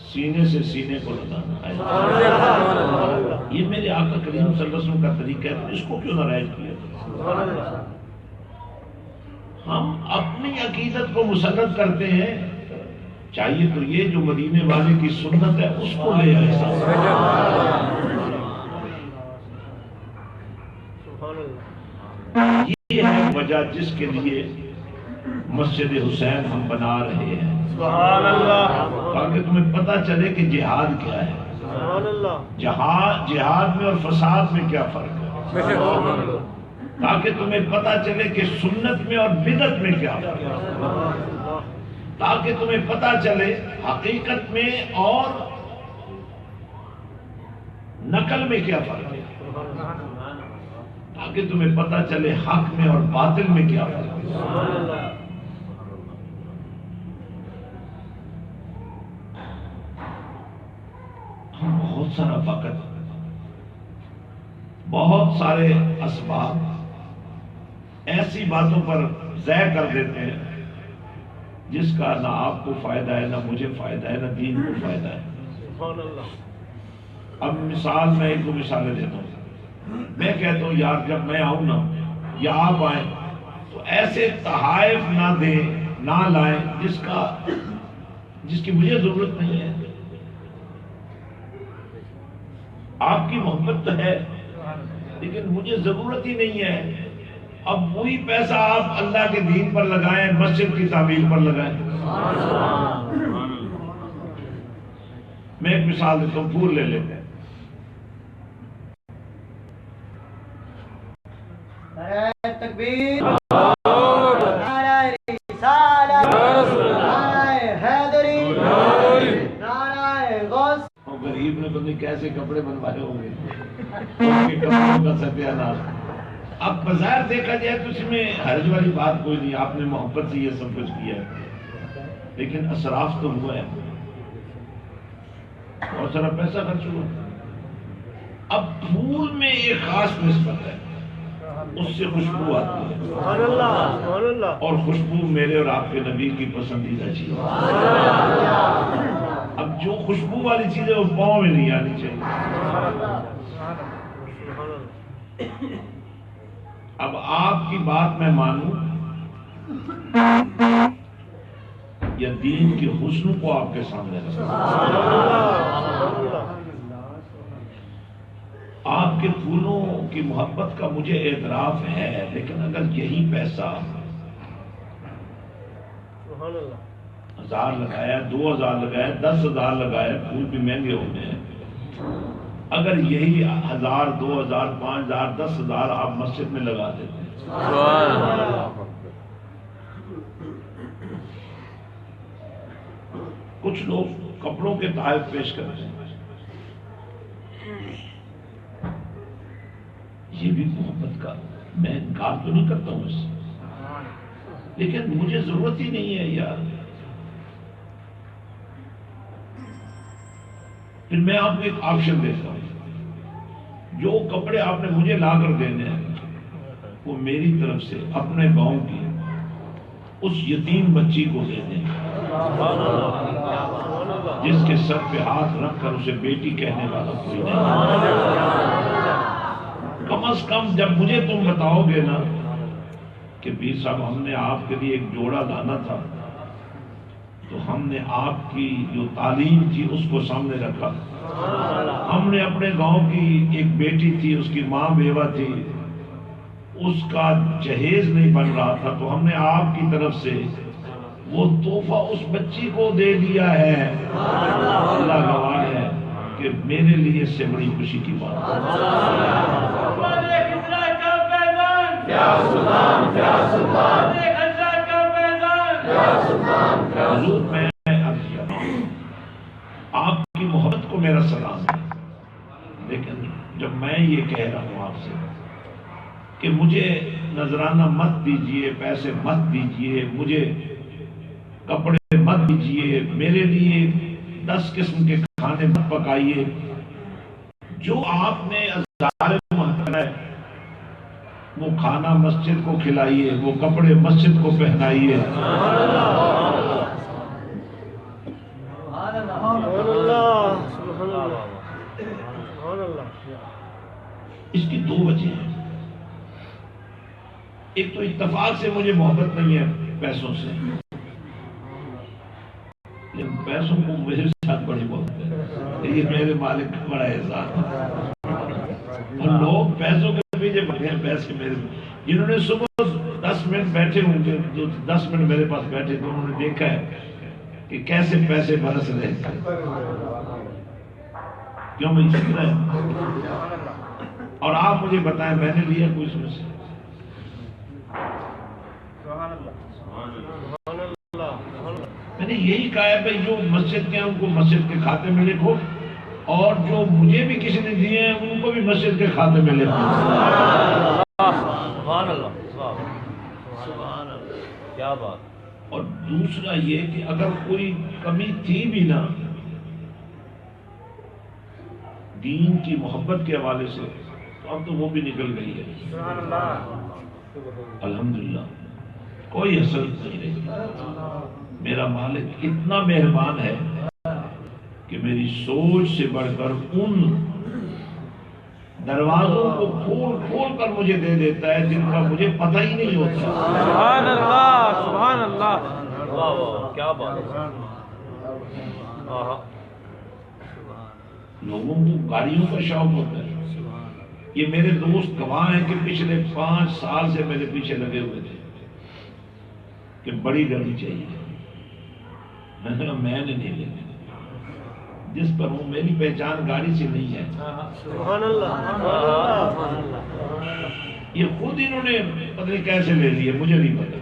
سینے سے سینے کو لگانا، یہ میرے آقا کریم صلی اللہ علیہ وسلم کا طریقہ ہے، اس کو کیوں نہ رائج کیا؟ سبحان اللہ ہم اپنی عقیدت کو مسلط کرتے ہیں، چاہیے تو یہ جو مدینے والے کی سنت ہے اس کو لے آئے۔ سبحان اللہ یہ ہے وجہ جس کے لیے مسجد حسین ہم بنا رہے ہیں، سبحان اللہ تاکہ تمہیں پتہ چلے کہ جہاد کیا ہے، سبحان اللہ جہاد میں اور فساد میں کیا فرق ہے، تاکہ تمہیں پتہ چلے کہ سنت میں اور بدعت میں کیا فرق ہے، تاکہ تمہیں پتہ چلے حقیقت میں اور نقل میں کیا فرق ہے، تاکہ تمہیں پتہ چلے حق میں اور باطل میں کیا فرق ہے۔ ہم بہت سارا وقت، بہت سارے اسباب ایسی باتوں پر ضائع کر دیتے ہیں جس کا نہ آپ کو فائدہ ہے، نہ مجھے فائدہ ہے، نہ دین کو فائدہ ہے۔ سبحان اللہ اب مثال میں ایک دو مثالیں دیتا ہوں۔ میں کہتا ہوں یار جب میں آؤں نا یا آپ آئیں تو ایسے تحائف نہ دیں، نہ لائیں جس کی مجھے ضرورت نہیں ہے۔ آپ کی محبت تو ہے لیکن مجھے ضرورت ہی نہیں ہے. اب وہی پیسہ آپ اللہ کے دین پر لگائیں, مسجد کی تعمیر پر لگائیں. میں ایک مثال دیتا ہوں, پھول لے لیتے ہیں. تکبیر, نعرہ رسالت, نعرہ حیدری, نعرہ غوث. غریب نے پتہ نہیں کیسے کپڑے بنوائے ہوں گے, ان کے کپڑوں کا ستیہ ناش. اب بظاہر دیکھا جائے تو اس میں حرج والی بات کوئی نہیں, آپ نے محبت سے یہ سب کچھ کیا ہے, لیکن اسراف تو ہوا ہے, بہت سارا پیسہ خرچ ہوا. اب پھول میں ایک خاص نسبت ہے, اس سے خوشبو آتی ہے, سبحان اللہ, سبحان اللہ. اور خوشبو میرے اور آپ کے نبی کی پسندیدہ چیز ہے. اب جو خوشبو والی چیز ہے وہ پاؤں میں نہیں آنی چاہیے. اب آپ کی بات میں مانوں یا دین کے حسن کو آپ کے سامنے رکھوں, آپ کے پھولوں کی محبت کا مجھے اعتراف ہے, لیکن اگر یہی پیسہ 1000 لگایا, 2000 لگایا, 10,000 لگایا, پھول بھی مہنگے ہو گئے ہیں, اگر یہی 1000, 2000, 5000, 10,000 آپ مسجد میں لگا دیتے ہیں, کچھ لوگ کپڑوں کے تحائف پیش کرتے ہیں, یہ بھی محبت کا, میں انکار تو نہیں کرتا ہوں اس سے, لیکن مجھے ضرورت ہی نہیں ہے یار. پھر میں آپ کو ایک آپشن دیتا ہوں, جو کپڑے آپ نے مجھے لا کر دینے ہیں وہ میری طرف سے اپنے گاؤں کی اس یتیم بچی کو دے دیں, جس کے سر پہ ہاتھ رکھ کر اسے بیٹی کہنے والا کوئی نہیں. کم از کم جب مجھے تم بتاؤ گے نا کہ پیر صاحب ہم نے آپ کے لیے ایک جوڑا لانا تھا, تو ہم نے آپ کی جو تعلیم تھی اس کو سامنے رکھا, ہم نے اپنے گاؤں کی ایک بیٹی تھی, اس کی ماں بیوہ تھی, اس کا جہیز نہیں بن رہا تھا, تو ہم نے آپ کی طرف سے وہ تحفہ اس بچی کو دے دیا ہے. اللہ گواہ ہے کہ میرے لیے اس سے بڑی خوشی کی بات ہے. حضور میں آپ کی محبت کو میرا سلام ہے, لیکن جب میں یہ کہہ رہا ہوں آپ سے کہ مجھے نذرانہ مت دیجیے, پیسے مت دیجیے, مجھے کپڑے مت دیجیے, میرے لیے 10 قسم کے کھانے مت پکائیے, جو آپ نے ازار محبت ہے وہ کھانا مسجد کو کھلائیے, وہ کپڑے مسجد کو پہنائیے. اس کی 2 وجہ ہیں. ایک تو اتفاق سے مجھے محبت نہیں ہے پیسوں سے, لیکن پیسوں کو میرے ساتھ بڑی محبت ہے, یہ میرے مالک کا بڑا احسان ہے. اور لوگ پیسوں کے پیچھے بڑھے ہیں, پیسے میرے, جنہوں نے صبح 10 منٹ بیٹھے ہوں گے, جو 10 منٹ میرے پاس بیٹھے تو انہوں نے دیکھا ہے کہ کیسے پیسے برس رہے ہیں. کیوں میں اسی طرح ہے. اور آپ مجھے بتائیں میں نے لیا کوئی اس میں سے؟ میں نے یہی کہا ہے بھائی جو مسجد کے ہیں ان کو مسجد کے کھاتے میں لکھو, اور جو مجھے بھی کسی نے دیے ہیں ان کو بھی مسجد کے کھاتے میں لکھو. سبحان اللہ, سبحان اللہ, کیا بات. اور دوسرا یہ کہ اگر کوئی کمی تھی بھی نا دین کی محبت کے حوالے سے, تو اب تو وہ بھی نکل گئی ہے. الحمدللہ کوئی حسرت نہیں رہی. میرا مالک اتنا مہربان ہے کہ میری سوچ سے بڑھ کر ان دروازوں کو کھول کھول کر مجھے دے دیتا ہے جن کا مجھے پتہ ہی نہیں ہوتا. سبحان اللہ, سبحان اللہ, واہ واہ, کیا بات. لوگوں کو گاڑیوں کا شوق ہوتا ہے. یہ میرے دوست گواہ ہیں کہ پچھلے 5 سال سے میرے پیچھے لگے ہوئے تھے کہ بڑی گاڑی چاہیے. میں نے کہا میں نے نہیں لینی، جس پر ہوں میری پہچان گاڑی سے نہیں ہے. سبحان اللہ. یہ خود انہوں نے پتہ نہیں کیسے لے لیے، مجھے نہیں پتا،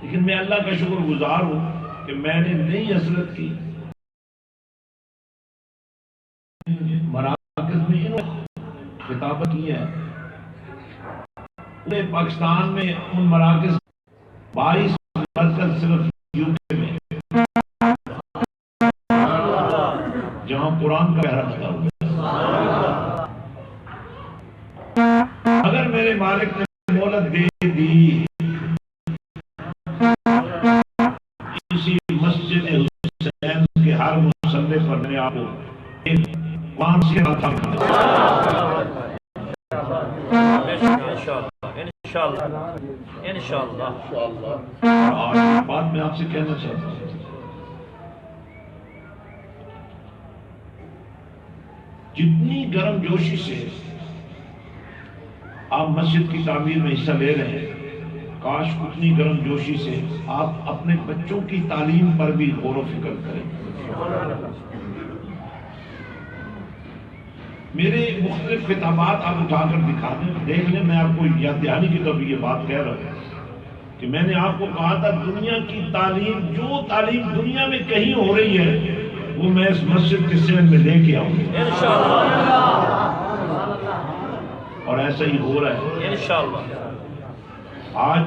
لیکن میں اللہ کا شکر گزار ہوں کہ میں نے نئی حسرت کی. مراکز میں انہوں نے خطابت کی ہے پورے پاکستان میں. ان مراکز 22 مرکز صرف یو کے میں جہاں قرآن کا پہرا لگا ہوا ہے. اگر میرے مالک نے مہلت دے دی، اسی مسجد حسین کے ہر مسلح پر میں نے آپ کو ایک قرآن سے انشاءاللہ. اور آج بات میں آپ سے کہنا چاہتا ہوں، جتنی گرم جوشی سے آپ مسجد کی تعمیر میں حصہ لے رہے ہیں، کاش اتنی گرم جوشی سے آپ اپنے بچوں کی تعلیم پر بھی غور و فکر کریں. میرے مختلف خطابات آپ اٹھا کر دکھا دیں، دیکھ لیں. میں آپ کو یاد دہانی کی طرف یہ بات کہہ رہا ہوں کہ میں نے آپ کو کہا تھا دنیا کی تعلیم، جو تعلیم دنیا میں کہیں ہو رہی ہے وہ میں اس مسجد کے سین میں لے کے آؤں گا اور ایسا ہی ہو رہا ہے انشاءاللہ. آج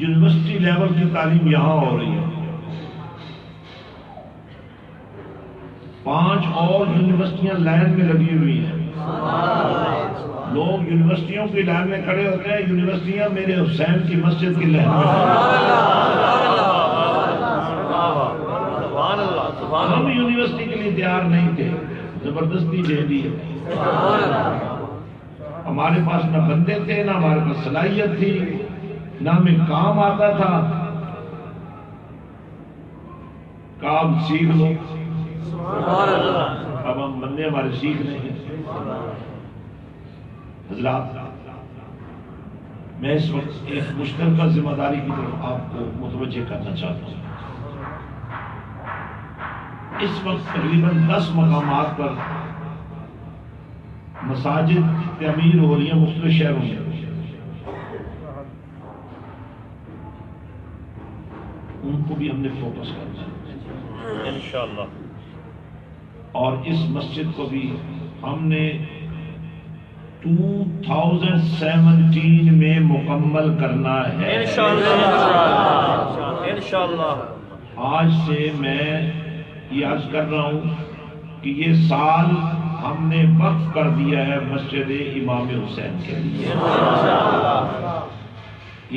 یونیورسٹی لیول کی تعلیم یہاں ہو رہی ہے. 5 اور یونیورسٹیاں لائن میں لگی ہوئی ہیں. لوگ یونیورسٹیوں کی لائن میں کھڑے ہوتے ہیں، یونیورسٹیاں میرے حسین کی مسجد کی لائن میں. ہم یونیورسٹی کے لیے تیار نہیں تھے، زبردستی دے دی. ہمارے پاس نہ بندے تھے، نہ ہمارے پاس صلاحیت تھی، نہ ہمیں کام آتا تھا. کام سیکھ لو. اب ہم بندے ہمارے سیکھ رہے ہیں. حضرات، میں اس وقت ایک مشترکہ ذمہ داری کی طرف آپ کو متوجہ کرنا چاہتا ہوں. اس وقت تقریباً 10 مقامات پر مساجد تعمیر ہو رہی ہیں مختلف شہروں میں. ان کو بھی ہم نے فوکس کرنا ہے انشاءاللہ. اور اس مسجد کو بھی ہم نے 2017 میں مکمل کرنا ہے انشاءاللہ. آج سے میں یہ عرض کر رہا ہوں کہ یہ سال ہم نے وقف کر دیا ہے مسجد امام حسین کے لیے.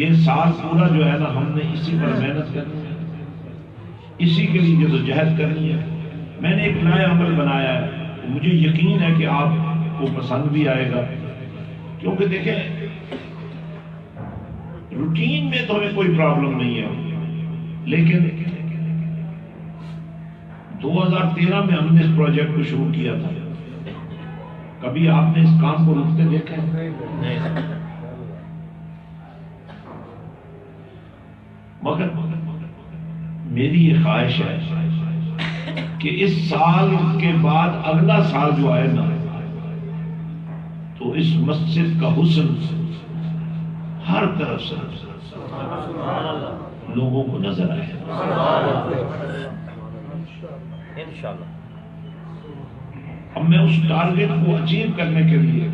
یہ سال پورا جو ہے نا ہم نے اسی پر محنت کرنی ہے، اسی کے لیے جدوجہد کرنی ہے. میں نے ایک نیا عمل بنایا ہے، مجھے یقین ہے کہ آپ کو پسند بھی آئے گا، کیونکہ دیکھیں روٹین میں تو ہمیں کوئی پرابلم نہیں ہے، لیکن 2013 میں ہم نے اس پروجیکٹ کو شروع کیا تھا. کبھی آپ نے اس کام کو رکتے دیکھا ہے؟ مگر میری یہ خواہش ہے کہ اس سال کے بعد اگلا سال جو آئے نا تو اس مسجد کا حسن ہر طرف سے لوگوں کو نظر آئے. انشاءاللہ. اب میں اس ٹارگٹ کو اچیو کرنے کے لیے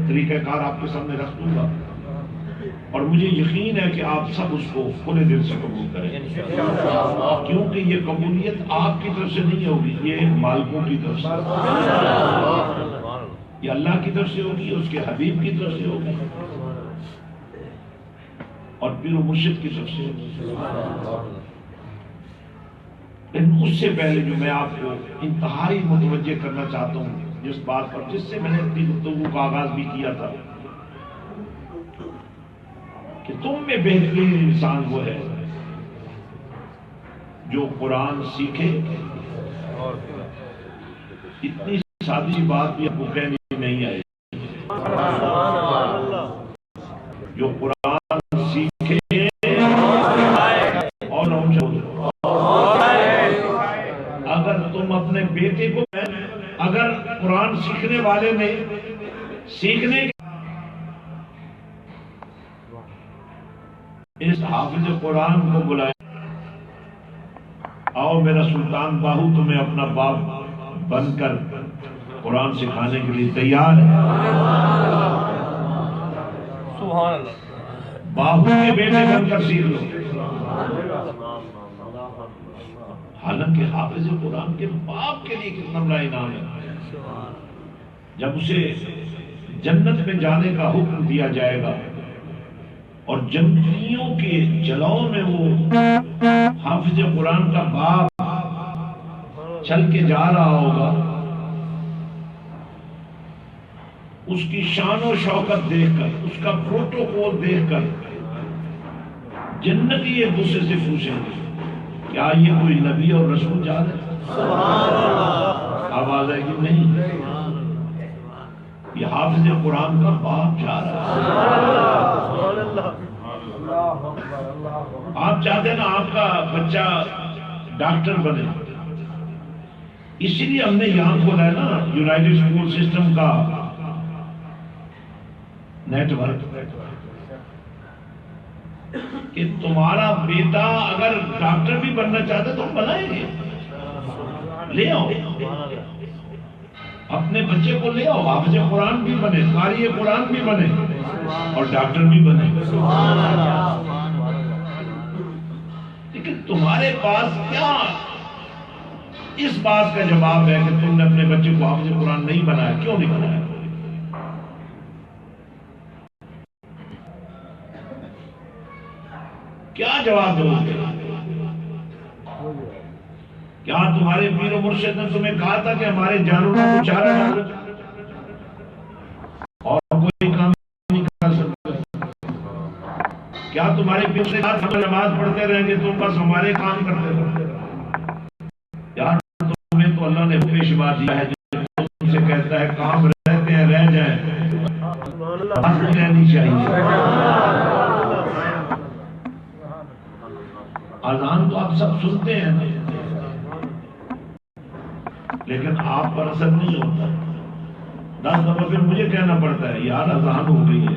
طریقہ کار آپ کے سامنے رکھ دوں گا، اور مجھے یقین ہے کہ آپ سب اس کو کھلے دل سے قبول کریں گے، کیونکہ یہ قبولیت آپ کی طرف سے نہیں ہوگی، یہ مالکوں کی طرف سے، یہ اللہ کی طرف سے ہوگی، اس کے حبیب کی طرف سے ہوگی، اور پیر و مرشد کی طرف سے ہوگی. لیکن اس سے پہلے جو میں آپ کو انتہائی متوجہ کرنا چاہتا ہوں جس بات پر، جس سے میں نے اپنی گفتگو کا آغاز بھی کیا تھا، کہ تم میں بہترین انسان وہ ہے جو قرآن سیکھے اتنی سادی سی بات بھی آپ کو کہنی نہیں آئی. جو قرآن سیکھے اور اگر تم اپنے بیٹے کو اگر قرآن سیکھنے والے نے سیکھنے اس حافظ قرآن کو بلایا، آؤ میرا سلطان باہو تمہیں اپنا باپ بن کر قرآن سکھانے کے لیے تیار ہے. سبحان اللہ. باہو کے بیٹے بن کر سیکھ لو. حالانکہ حافظ قرآن کے باپ کے لیے کتنا بڑا انعام ہے. جب اسے جنت میں جانے کا حکم دیا جائے گا اور جنتیوں کے جلاؤ میں وہ حافظ قرآن کا باپ چل کے جا رہا ہوگا، اس کی شان و شوکت دیکھ کر، اس کا پروٹوکول دیکھ کر جنتی ایک دوسرے سے پوچھیں گے کیا یہ کوئی نبی اور رسول جا رہے ہیں؟ آواز ہے کہ نہیں؟ یہ حافظ قرآن کا باپ جا رہا ہے. آپ چاہتے ہیں نا آپ کا بچہ ڈاکٹر بنے، اسی لیے ہم نے یہاں کھولا ہے نا یونائٹڈ اسکول سسٹم کا نیٹ ورک، کہ تمہارا بیٹا اگر ڈاکٹر بھی بننا چاہتا ہے تو ہم بنائیں گے. لے آؤ اپنے بچے کو، لے آؤ، حافظ قرآن بھی بنے، قاری قرآن بھی بنے اور ڈاکٹر بھی بنے. لیکن تمہارے پاس کیا اس بات کا جواب ہے کہ تم نے اپنے بچے کو حافظ قرآن نہیں بنایا؟ کیوں نہیں بنایا؟ کیا جواب دو گے؟ کیا تمہارے پیر و مرشد نے تمہیں کہا تھا کہ ہمارے جانوروں کو چارہ ڈالو اور کوئی کام نہیں کر سکتے؟ کیا تمہارے پیر نے کہا تھا ہم نماز پڑھتے رہیں گے تم بس ہمارے کام کرتے رہو؟ یار تمہیں تو اللہ نے پیشوا دیا ہے جو تم سے کہتا ہے کام رہتے ہیں رہ جائیں، بات نہیں رہنی چاہیے. اذان تو آپ سب سنتے ہیں لیکن آپ پر اثر نہیں ہوتا. 10 دفعہ پھر مجھے کہنا پڑتا ہے یار اذان ہو گئی ہے،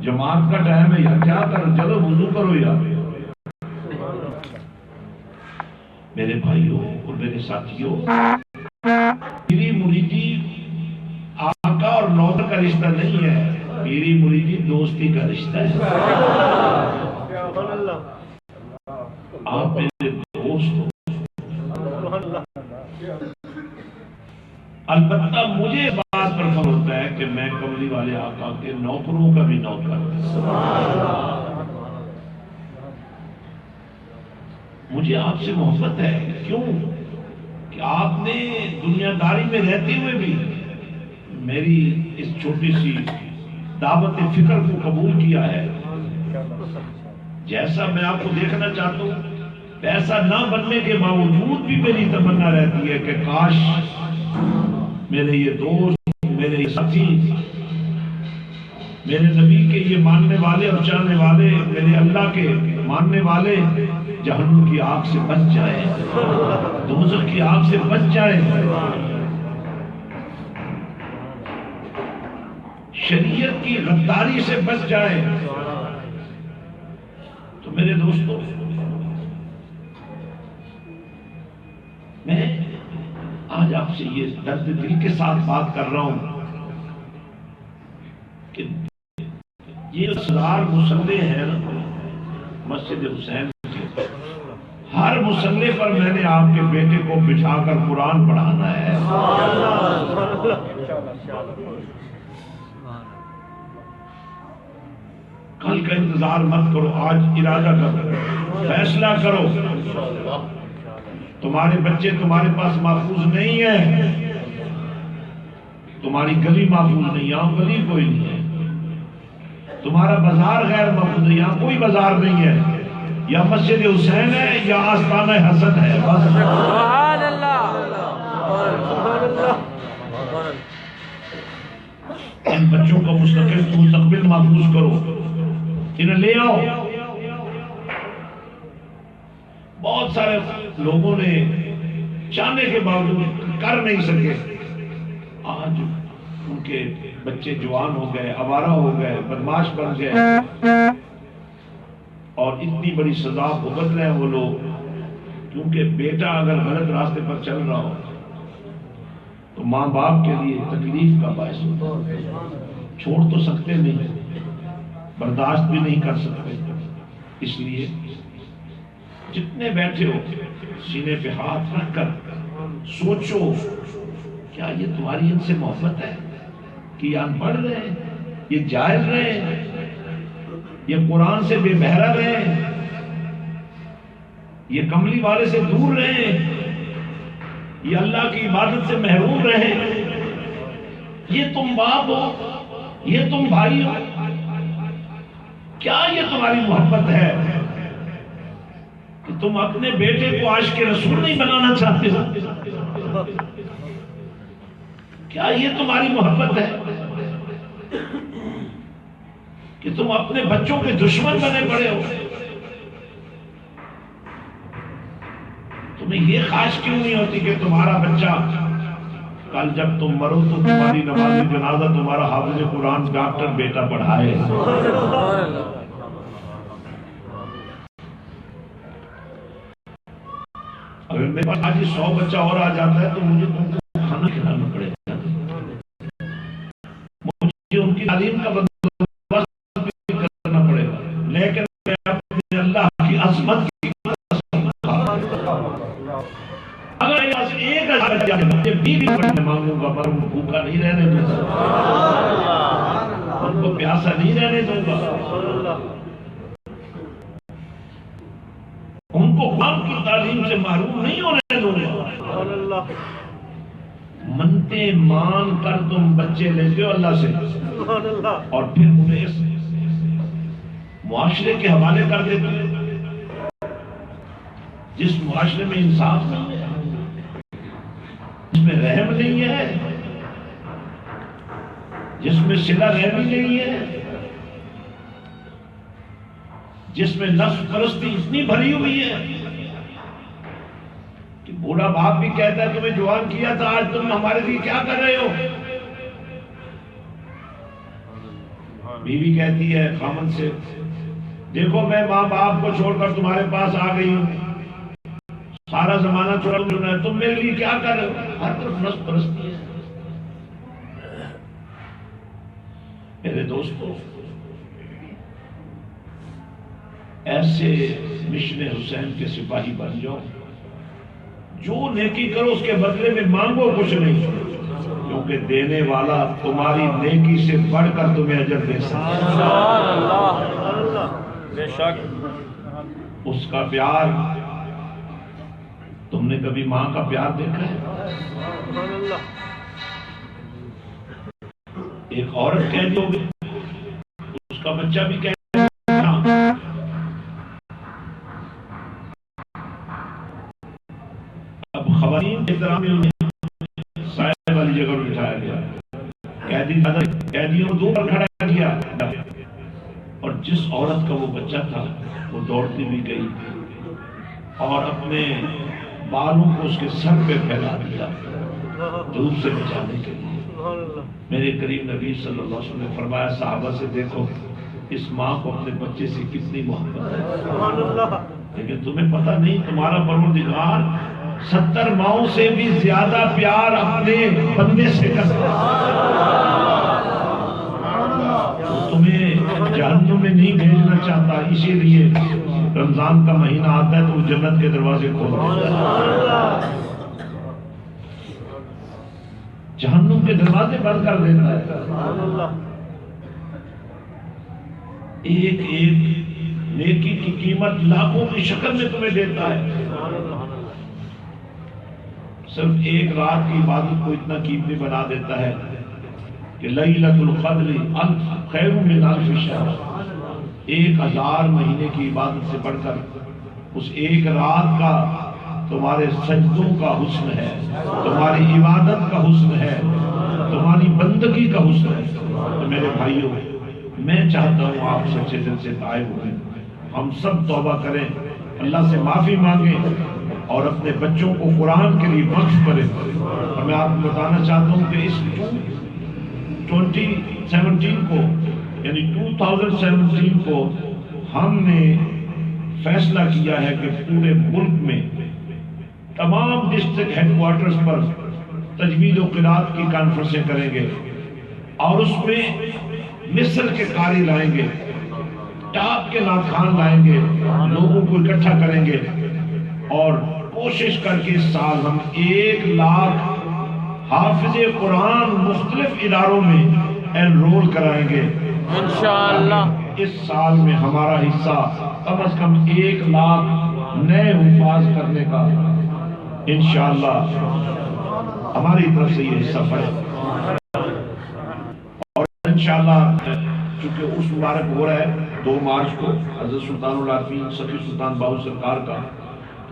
جماعت کا ٹائم ہے یار، کیا کرو، چلو وضو کرو یار. میرے بھائیوں اور میرے ساتھیوں، میری مریدی آقا اور نوکر کا رشتہ نہیں ہے، میری مریدی دوستی کا رشتہ ہے. آپ میرے دوست ہو. البتہ مجھے بات پر فخر ہوتا ہے کہ میں کملی والے آقا کے نوکروں کا بھی نوکر. مجھے آپ سے محبت ہے. کیوں؟ کہ آپ نے دنیا داری میں رہتے ہوئے بھی میری اس چھوٹی سی دعوت فکر کو قبول کیا ہے. جیسا میں آپ کو دیکھنا چاہتا ہوں ایسا نہ بننے کے باوجود بھی میری تمنا رہتی ہے کہ کاش میرے یہ دوست، میرے یہ ساتھی، میرے نبی کے یہ ماننے والے اور چاہنے والے، میرے اللہ کے ماننے والے جہنم کی آگ سے بچ جائیں، دوزخ کی آگ سے بچ جائیں، شریعت کی غداری سے بچ جائیں. تو میرے دوستوں، میں آج آپ سے یہ درد دل کے ساتھ بات کر رہا ہوں کہ یہ 1000 مصلے ہیں نا مسجد حسین کے، ہر مصلے پر میں نے آپ کے بیٹے کو بٹھا کر قرآن پڑھانا ہے. کل کا انتظار مت کرو، آج ارادہ کرو، فیصلہ کرو. تمہارے بچے تمہارے پاس محفوظ نہیں ہیں، تمہاری گلی محفوظ نہیں، یہاں گلی کوئی نہیں ہے. تمہارا بازار غیر محفوظ ہے، یہاں کوئی بازار نہیں ہے. یا مسجد حسین ہے یا آستانہ حسن ہے، بس سبحان اللہ سبحان اللہ۔ ان بچوں کا مستقبل محفوظ کرو، انہیں لے آؤ۔ بہت سارے لوگوں نے چاہنے کے باوجود کر نہیں سکے، آج ان کے بچے جوان ہو گئے، آوارہ ہو گئے، بدماش بن گئے، اور اتنی بڑی سزا بھگت رہے ہیں وہ لوگ، کیونکہ بیٹا اگر غلط راستے پر چل رہا ہو تو ماں باپ کے لیے تکلیف کا باعث ہوتا ہے۔ چھوڑ تو سکتے نہیں، برداشت بھی نہیں کر سکتے، اس لیے جتنے بیٹھے ہو سینے پہ ہاتھ رکھ کر سوچو، کیا یہ تمہاری ان سے محبت ہے کہ یہ انپڑھ رہے ہیں، یہ جاہل رہے ہیں، یہ قرآن سے بے بہرا رہے ہیں، یہ کملی والے سے دور رہے ہیں، یہ اللہ کی عبادت سے محروم رہے، یہ تم باپ ہو، یہ تم بھائی ہو، کیا یہ تمہاری محبت ہے کہ تم اپنے بیٹے کو عاشق رسول نہیں بنانا چاہتے ہو؟ کیا یہ تمہاری محبت ہے کہ تم اپنے بچوں کے دشمن بنے پڑے ہو؟ تمہیں یہ خواہش کیوں نہیں ہوتی کہ تمہارا بچہ کل جب تم مرو تو تمہاری نماز جنازہ تمہارا حافظ قرآن ڈاکٹر بیٹا پڑھائے؟ اگر میرے پاس آج 100 بچہ اور آ جاتا ہے تو مجھے تم کو کھانا کھلانا پڑے گا، مجھے ان کی تعلیم کا بندوبست بھی کرنا پڑے گا، لیکن میں اپنے اللہ کی عظمت کی اگر ایک بچے بھی پڑھنے مانگوں گا پر ان کو بھوکا نہیں رہنے دوں گا، ان کو پیاسا نہیں رہنے دوں گا، ان کو قرآن کی تعلیم سے محروم نہیں ہونے دوں گا۔ منتے مان کر تم بچے لیتے ہو اللہ سے اور پھر انہیں اس معاشرے کے حوالے کر دیتے ہو جس معاشرے میں انصاف نہیں ہے، جس میں رحم نہیں ہے، جس میں صلہ رحمی نہیں ہے، جس میں نفس پرستی اتنی بھری ہوئی ہے کہ بوڑھا باپ بھی کہتا ہے تمہیں جوان کیا تھا، آج تم ہمارے لیے کیا کر رہے ہو؟ بیوی کہتی ہے خامن سے، دیکھو میں ماں باپ کو چھوڑ کر تمہارے پاس آ گئی ہوں، سارا زمانہ چھوڑا ہے، تم میرے لیے کیا کر رہے ہو؟ ہر طرف نفس پرستی ہے۔ میرے دوستو، ایسے مشن حسین کے سپاہی بن جاؤ، جو نیکی کرو اس کے بدلے میں مانگو کچھ نہیں، کیونکہ دینے والا تمہاری نیکی سے بڑھ کر تمہیں اجر دے سکتا ہے۔ بے شک اس کا پیار، تم نے کبھی ماں کا پیار دیکھا ہے؟ ایک عورت قیدی ہو گئی، اس کا بچہ بھی قیدی، اب خواتین احترام میں انہیں سائے والی جگہ پر بٹھایا گیا، قیدیوں کو دو پر کھڑا کیا، اور جس عورت کا وہ بچہ تھا وہ دوڑتی بھی گئی اور اپنے بالوں کو اس کے سر پہ پھیلا دیا دھوپ سے بچانے کے لیے۔ میرے کریم نبی صلی اللہ علیہ وسلم نے فرمایا صحابہ سے، دیکھو اس ماں کو اپنے بچے سے کتنی محبت ہے، لیکن تمہیں پتہ نہیں تمہارا پروردگار 70 ماؤں سے بھی زیادہ پیار اپنے بندے سے کرتا ہے، تمہیں جہنم میں نہیں بھیجنا چاہتا، اسی لیے رمضان کا مہینہ آتا ہے تو وہ جنت کے دروازے کھول دیتا ہے، جہنم کے دروازے بند کر دیتا ہے۔ ایک ایک نیکی کی قیمت لاکھوں کی شکل میں تمہیں دیتا ہے۔ صرف ایک رات کی عبادت کو اتنا قیمتی بنا دیتا ہے کہ لیلۃ القدر خیر من الف شہر، 1000 مہینے کی عبادت سے بڑھ کر اس ایک رات کا تمہارے سجدوں کا حسن ہے، تمہاری عبادت کا حسن ہے، تمہاری بندگی کا حسن ہے۔ تو میرے بھائیوں، میں چاہتا ہوں آپ سچے دل سے تائب ہوئیں، ہم سب توبہ کریں، اللہ سے معافی مانگیں اور اپنے بچوں کو قرآن کے لیے وقف کریں۔ اور میں آپ کو بتانا چاہتا ہوں کہ اس 2017 کو یعنی 2017 کو ہم نے فیصلہ کیا ہے کہ پورے ملک میں تمام ڈسٹرکٹ ہیڈ کوارٹرز پر تجوید و قرات کی کانفرنسیں کریں گے اور اس میں مصر کے قاری لائیں گے، ٹاپ کے ناخوان لائیں گے، لوگوں کو اکٹھا کریں گے اور کوشش کر کے اس سال ہم 1 لاکھ حافظ قرآن مختلف اداروں میں انرول کرائیں گے انشاءاللہ۔ اس سال میں ہمارا حصہ کم از کم 1 لاکھ نئے حفاظ کرنے کا انشاءاللہ ہماری طرف سے یہ حصہ پڑے، اور انشاءاللہ چونکہ اس مبارک ہو رہا ہے 2 مارچ کو حضرت سلطان العارفین سخی سلطان باہو سرکار کا،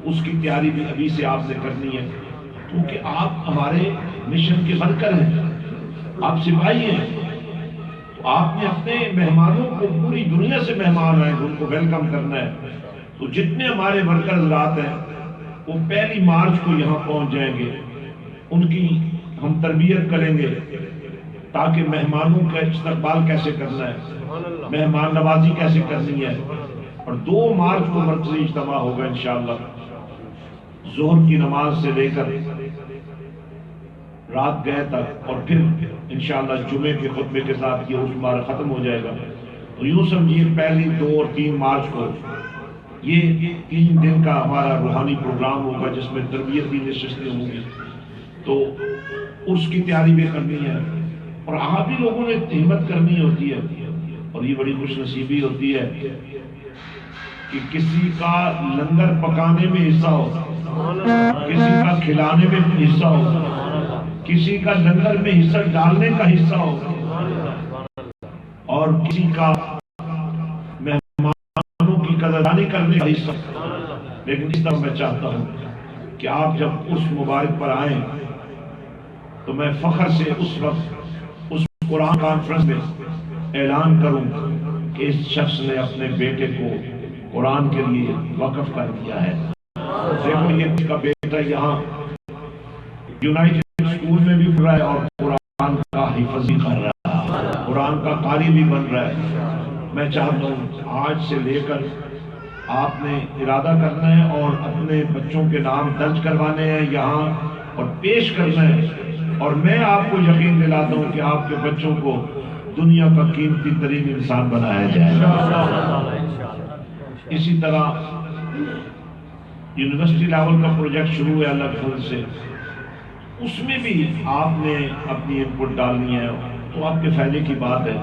اس کی تیاری بھی ابھی سے آپ نے کرنی ہے، کیونکہ آپ ہمارے مشن کے ورکر ہیں، آپ سپاہی ہیں، تو آپ نے اپنے مہمانوں کو پوری دنیا سے مہمان آئے ان کو ویلکم کرنا ہے، تو جتنے ہمارے ورکر حضرات ہیں وہ 1 مارچ کو یہاں پہنچ جائیں گے، ان کی ہم تربیت کریں گے تاکہ مہمانوں کا استقبال کیسے کرنا ہے، مہمان نوازی کیسے کرنی ہے، اور 2 مارچ کو مرکزی اجتماع ہوگا انشاءاللہ، ظہر کی نماز سے لے کر رات گئے تک، اور پھر انشاءاللہ جمعے کے خطبے کے ساتھ یہ اس بار ختم ہو جائے گا۔ تو یوں سمجھیے 1، 2 اور 3 مارچ کو یہ 3 دن کا ہمارا روحانی پروگرام ہوگا جس میں تربیتی نشستیں ہوں گی، تو اس کی تیاری بھی کرنی ہے، اور آپ بھی لوگوں نے ہمت کرنی ہوتی ہے، اور یہ بڑی خوش نصیبی ہوتی ہے کہ کسی کا لنگر پکانے میں حصہ ہو، کسی کا کھلانے میں حصہ ہو، کسی کا لنگر میں حصہ ڈالنے کا حصہ ہو، اور کسی کا مہمانوں کی قدردانی کرنے کا حصہ ہو۔ لیکن اس طرح میں چاہتا ہوں کہ آپ جب اس مبارک پر آئیں تو میں فخر سے اس وقت اس قرآن کانفرنس میں اعلان کروں کہ اس شخص نے اپنے بیٹے کو قرآن کے لیے وقف کر دیا ہے۔ دیکھو یہ اس کا بیٹا یہاں یونائٹڈ اسکول میں بھی پڑھ رہا ہے اور قرآن کا حفظ بھی کر رہا ہے، قرآن کا قاری بھی بن رہا ہے۔ میں چاہتا ہوں آج سے لے کر آپ نے ارادہ کرنا ہے اور اپنے بچوں کے نام درج کروانے ہیں یہاں اور پیش کرنا ہے، اور میں آپ کو یقین دلاتا ہوں کہ آپ کے بچوں کو دنیا کا قیمتی ترین انسان بنایا جائے گا۔ اسی طرح یونیورسٹی لیول کا پروجیکٹ شروع ہے الگ فل سے، اس میں بھی آپ نے اپنی ان پٹ ڈالنی ہے تو آپ کے فائدے کی بات ہے۔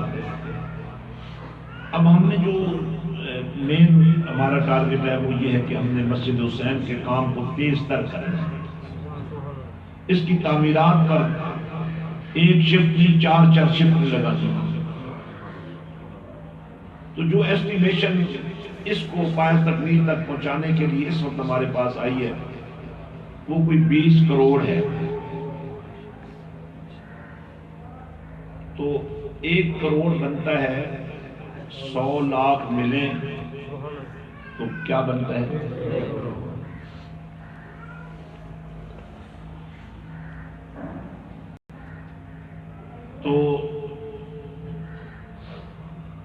اب ہم نے جو مین ہمارا ٹارگٹ ہے وہ یہ ہے کہ ہم نے مسجد حسین کے کام کو تیز تر کرنا ہے، اس کی تعمیرات پر 1 شفٹ نہیں 4 شفٹ لگانی ہے، تو جو ایسٹیمیشن اس کو پائے تکمیل تک پہنچانے کے لیے اس وقت ہمارے پاس آئی ہے وہ کوئی 20 کروڑ ہے، تو 1 کروڑ بنتا ہے 100 لاکھ ملیں تو کیا بنتا ہے؟ تو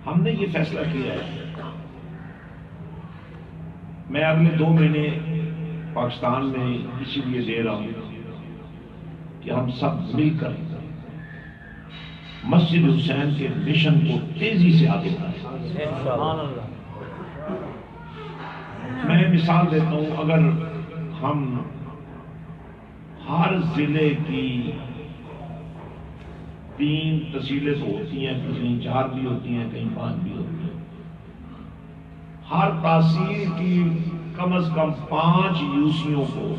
ہم نے یہ فیصلہ کیا ہے، میں اگلے 2 مہینے پاکستان میں اسی لیے دے رہا ہوں کہ ہم سب مل کر مسجد حسین کے مشن کو تیزی سے آگے بڑھائیں۔ میں مثال دیتا ہوں، اگر ہم ہر ضلع کی 3 تحصیلیں تو ہوتی ہیں، کہیں 4 بھی ہوتی ہیں، کہیں 5 بھی ہوتی ہیں، ہر تحصیل کی کم از کم 5 یوسیوں کو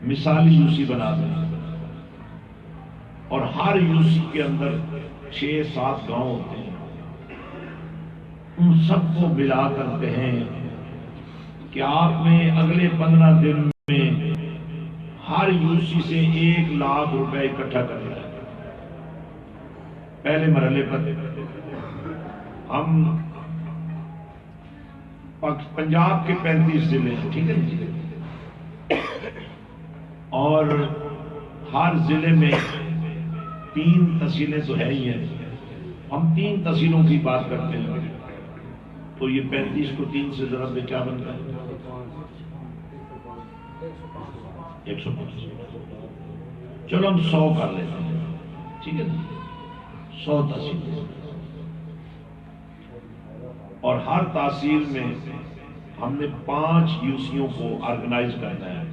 مثالی یوسی بنا دیں، اور ہر یوسی کے اندر 6-7 گاؤں ہوتے ہیں، ان سب کو ملا کر کہیں کہ آپ نے اگلے 15 دن میں ہر یوسی سے 1 لاکھ روپے اکٹھا کر لیا. پہلے مرحلے پر ہم پنجاب کے 35 ضلع ہیں، ٹھیک ہے جی، اور ہر ضلع میں 3 تحصیلیں تو ہے ہی ہیں. ہم 3 تحصیلوں کی بات کرتے ہیں، تو یہ 35 کو 3 سے ضرب میں کیا بنتا ہے؟ 105. چلو ہم 100 کر لیتے ہیں، ٹھیک ہے نا، 100 تحصیل، اور ہر تحصیل میں ہم نے 5 یوسیوں کو آرگنائز کرنا ہے.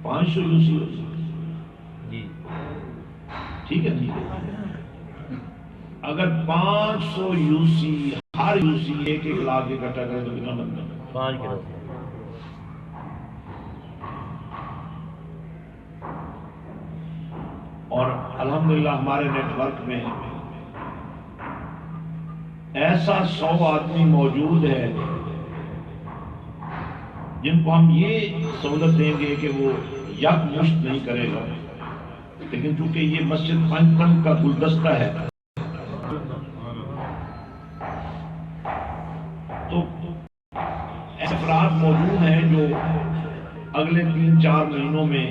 500 یوسی جی، ٹھیک ہے جی. اگر 500 یوسی ہر یوسی 1 لاکھ اکٹھا کرے تو کتنا بنتا ہے؟ 5 کروڑ. اور الحمدللہ ہمارے نیٹ ورک میں ایسا 100 آدمی موجود ہے جن کو ہم یہ سہولت دیں گے کہ وہ یک مشت نہیں کرے گا، لیکن چونکہ یہ مسجد پنج کا گلدستہ ہے تو ایسے افراد موجود ہیں جو اگلے 3-4 مہینوں میں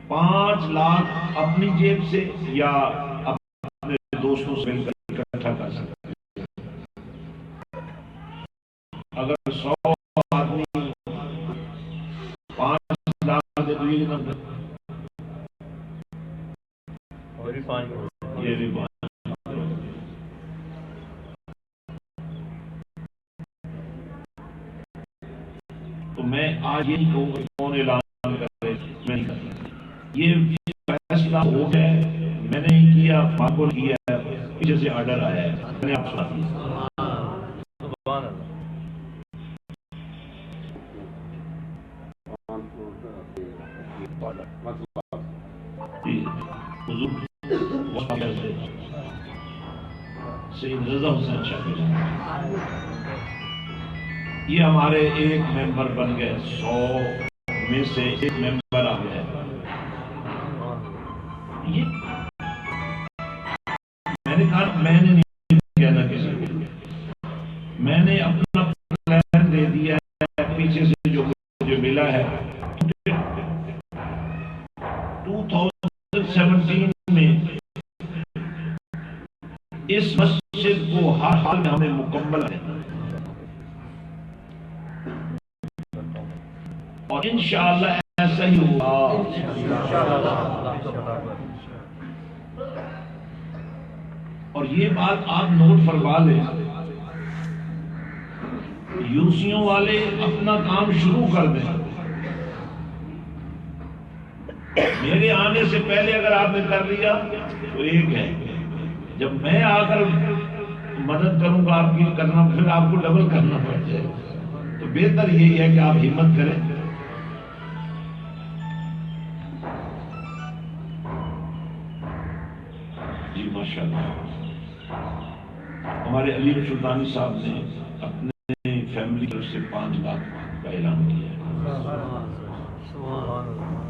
5 لاکھ اپنی جیب سے یا اپنے دوستوں سے مل کر اکٹھا کر سکتے ہیں. اگر 100 آدمی 5 لاکھ دے تو یہ کتنا؟ اور بھی 5 کروڑ. یہ بھی بات. تو میں آج یہی کہوں گا کون اعلان کرے، میں نہیں کرتا. یہ فیصلہ ہو گیا ہے، میں نے ہی کیا، آپ کو کیا ہے، پیچھے سے آرڈر آیا ہے، میں نے آپ سنا دیا. سبحان اللہ. حضور سید رضا حسین شاہ یہ ہمارے ایک ممبر بن گئے، 100 میں سے ایک ممبر آ گیا. یہ میں نے کہا میں نے نہیں کہنا کسی کو، میں نے اپنا پلان دے دیا ہے، پیچھے سے جو مجھے ملا ہے. 2017 میں اس مسجد کو ہر حال میں ہمیں مکمل کرنا اور انشاءاللہ ایسا ہی ہوگا. اور یہ بات آپ نوٹ فرما لیں، یوسیوں والے اپنا کام شروع کر دیں. میرے آنے سے پہلے اگر آپ نے کر لیا تو ایک ہے، جب میں آ کر مدد کروں گا آپ کی کرنا، پھر آپ کو ڈبل کرنا پڑ جائے. تو بہتر یہی ہے کہ آپ ہمت کریں. جی ماشاءاللہ ہمارے علیم سلطانی صاحب نے اپنے فیملی طرف سے 5 لاکھ کا اعلان کیا ہے.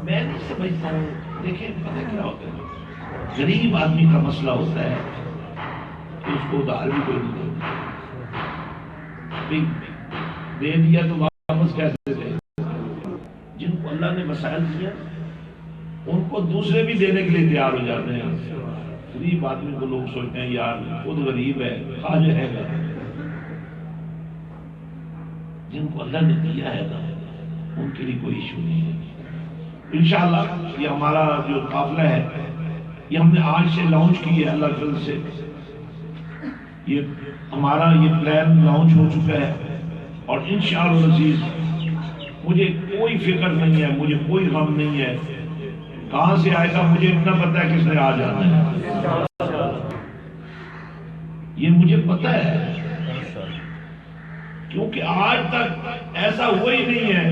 میں نہیں سمجھتا ہوں، دیکھیں پتہ کیا ہوتا ہے، غریب آدمی کا مسئلہ ہوتا ہے کہ اس کو ادھار بھی کوئی نہیں دے دیا تو واپس کیسے دے. جن کو اللہ نے مسائل دیا ان کو دوسرے بھی دینے کے لیے تیار ہو جاتے ہیں. غریب آدمی کو لوگ سوچتے ہیں یار خود غریب ہے کھا جائے گا. جن کو اللہ نے دیا ہے نا ان کے لیے کوئی ایشو نہیں ہے. انشاءاللہ یہ ہمارا جو قافلہ ہے یہ ہم نے آج سے لانچ کی ہے. اللہ فضل سے یہ ہمارا یہ پلان لانچ ہو چکا ہے اور انشاءاللہ العزیز مجھے کوئی فکر نہیں ہے، مجھے کوئی غم نہیں ہے کہاں سے آئے گا. مجھے اتنا پتہ ہے کس نے آ جانا ہے، یہ مجھے پتہ ہے، کیونکہ آج تک ایسا ہوا ہی نہیں ہے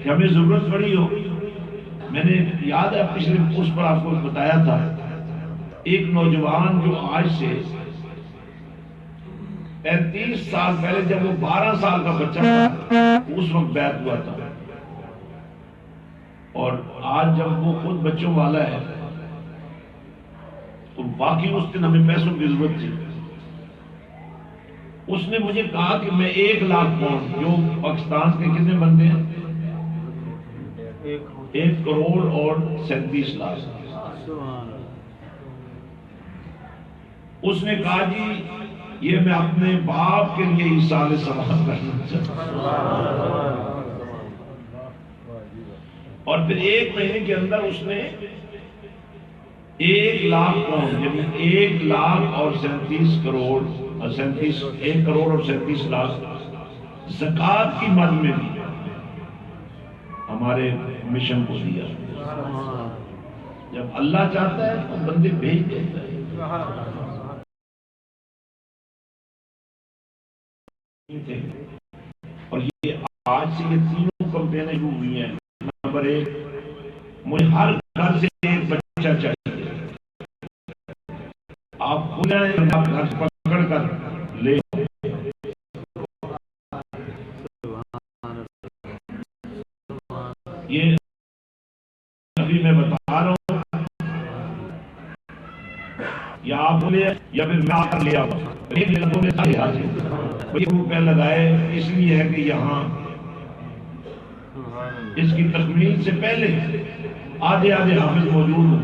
کہ ہمیں ضرورت پڑی ہو. میں نے یاد ہے پچھلے اس پر آپ کو بتایا تھا، ایک نوجوان جو آج سے 35 سال پہلے جب وہ 12 سال کا بچہ تھا اس وقت بیعت ہوا تھا، اور آج جب وہ خود بچوں والا ہے تو باقی اس دن ہمیں پیسوں کی ضرورت تھی. اس نے مجھے کہا کہ میں 1 لاکھ پاؤنڈ، جو پاکستان کے کتنے بنتے ہیں 1 کروڑ اور 37 لاکھ، اس نے کہا جی یہ میں اپنے باپ کے لیے ایصال ثواب کرنا چاہتا ہوں. اور پھر 1 مہینے کے اندر اس نے 1 لاکھ پاؤنڈ، یعنی 1 لاکھ اور 37 کروڑ 1 کروڑ اور 37 لاکھ زکوٰۃ کی مد میں بھی ہمارے مشن کو دیا. جب اللہ چاہتا ہے تو بندے بھیج دیتا ہے. اور یہ آج سے یہ 3 کمپینیں شروع ہوئی ہیں. نمبر 1، مجھے ہر گھر سے 1 بچہ چاہیے. آپ خود گھر پکڑ کر لے. یہ ابھی میں بتا رہا ہوں، یا آپ بولے یا پھر میں آ کر لے آؤں. روپے لگائے اس لیے ہے کہ یہاں اس کی تکمیل سے پہلے آدھے حافظ موجود ہوں.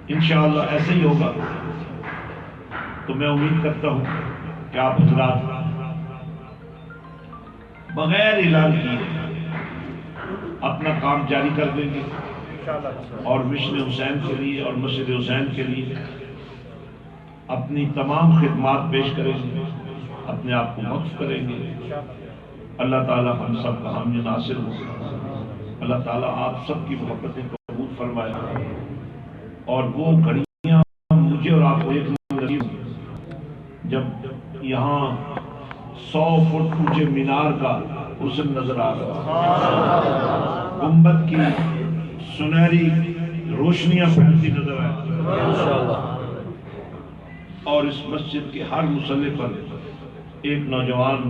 انشاءاللہ ایسے ہی ہوگا. تو میں امید کرتا ہوں کہ آپ حضرات بغیر اعلان کیے اپنا کام جاری کر دیں گے، اور مشن حسین کے لیے اور مسجد حسین کے لیے اپنی تمام خدمات پیش کریں گے، اپنے آپ کو وقف کریں گے. اللہ تعالیٰ ہم سب کا حامی ناصر ہو. اللہ تعالیٰ آپ سب کی محبتیں قبول فرمائے، اور وہ گھڑیاں مجھے اور آپ کو ایک نصیب جب یہاں 100 فٹ اونچے مینار کا حسن نظر آ رہا، گنبد کی سنہری روشنیاں پھیلتی نظر آئے، اور اس مسجد کے ہر مصلی پر ایک نوجوان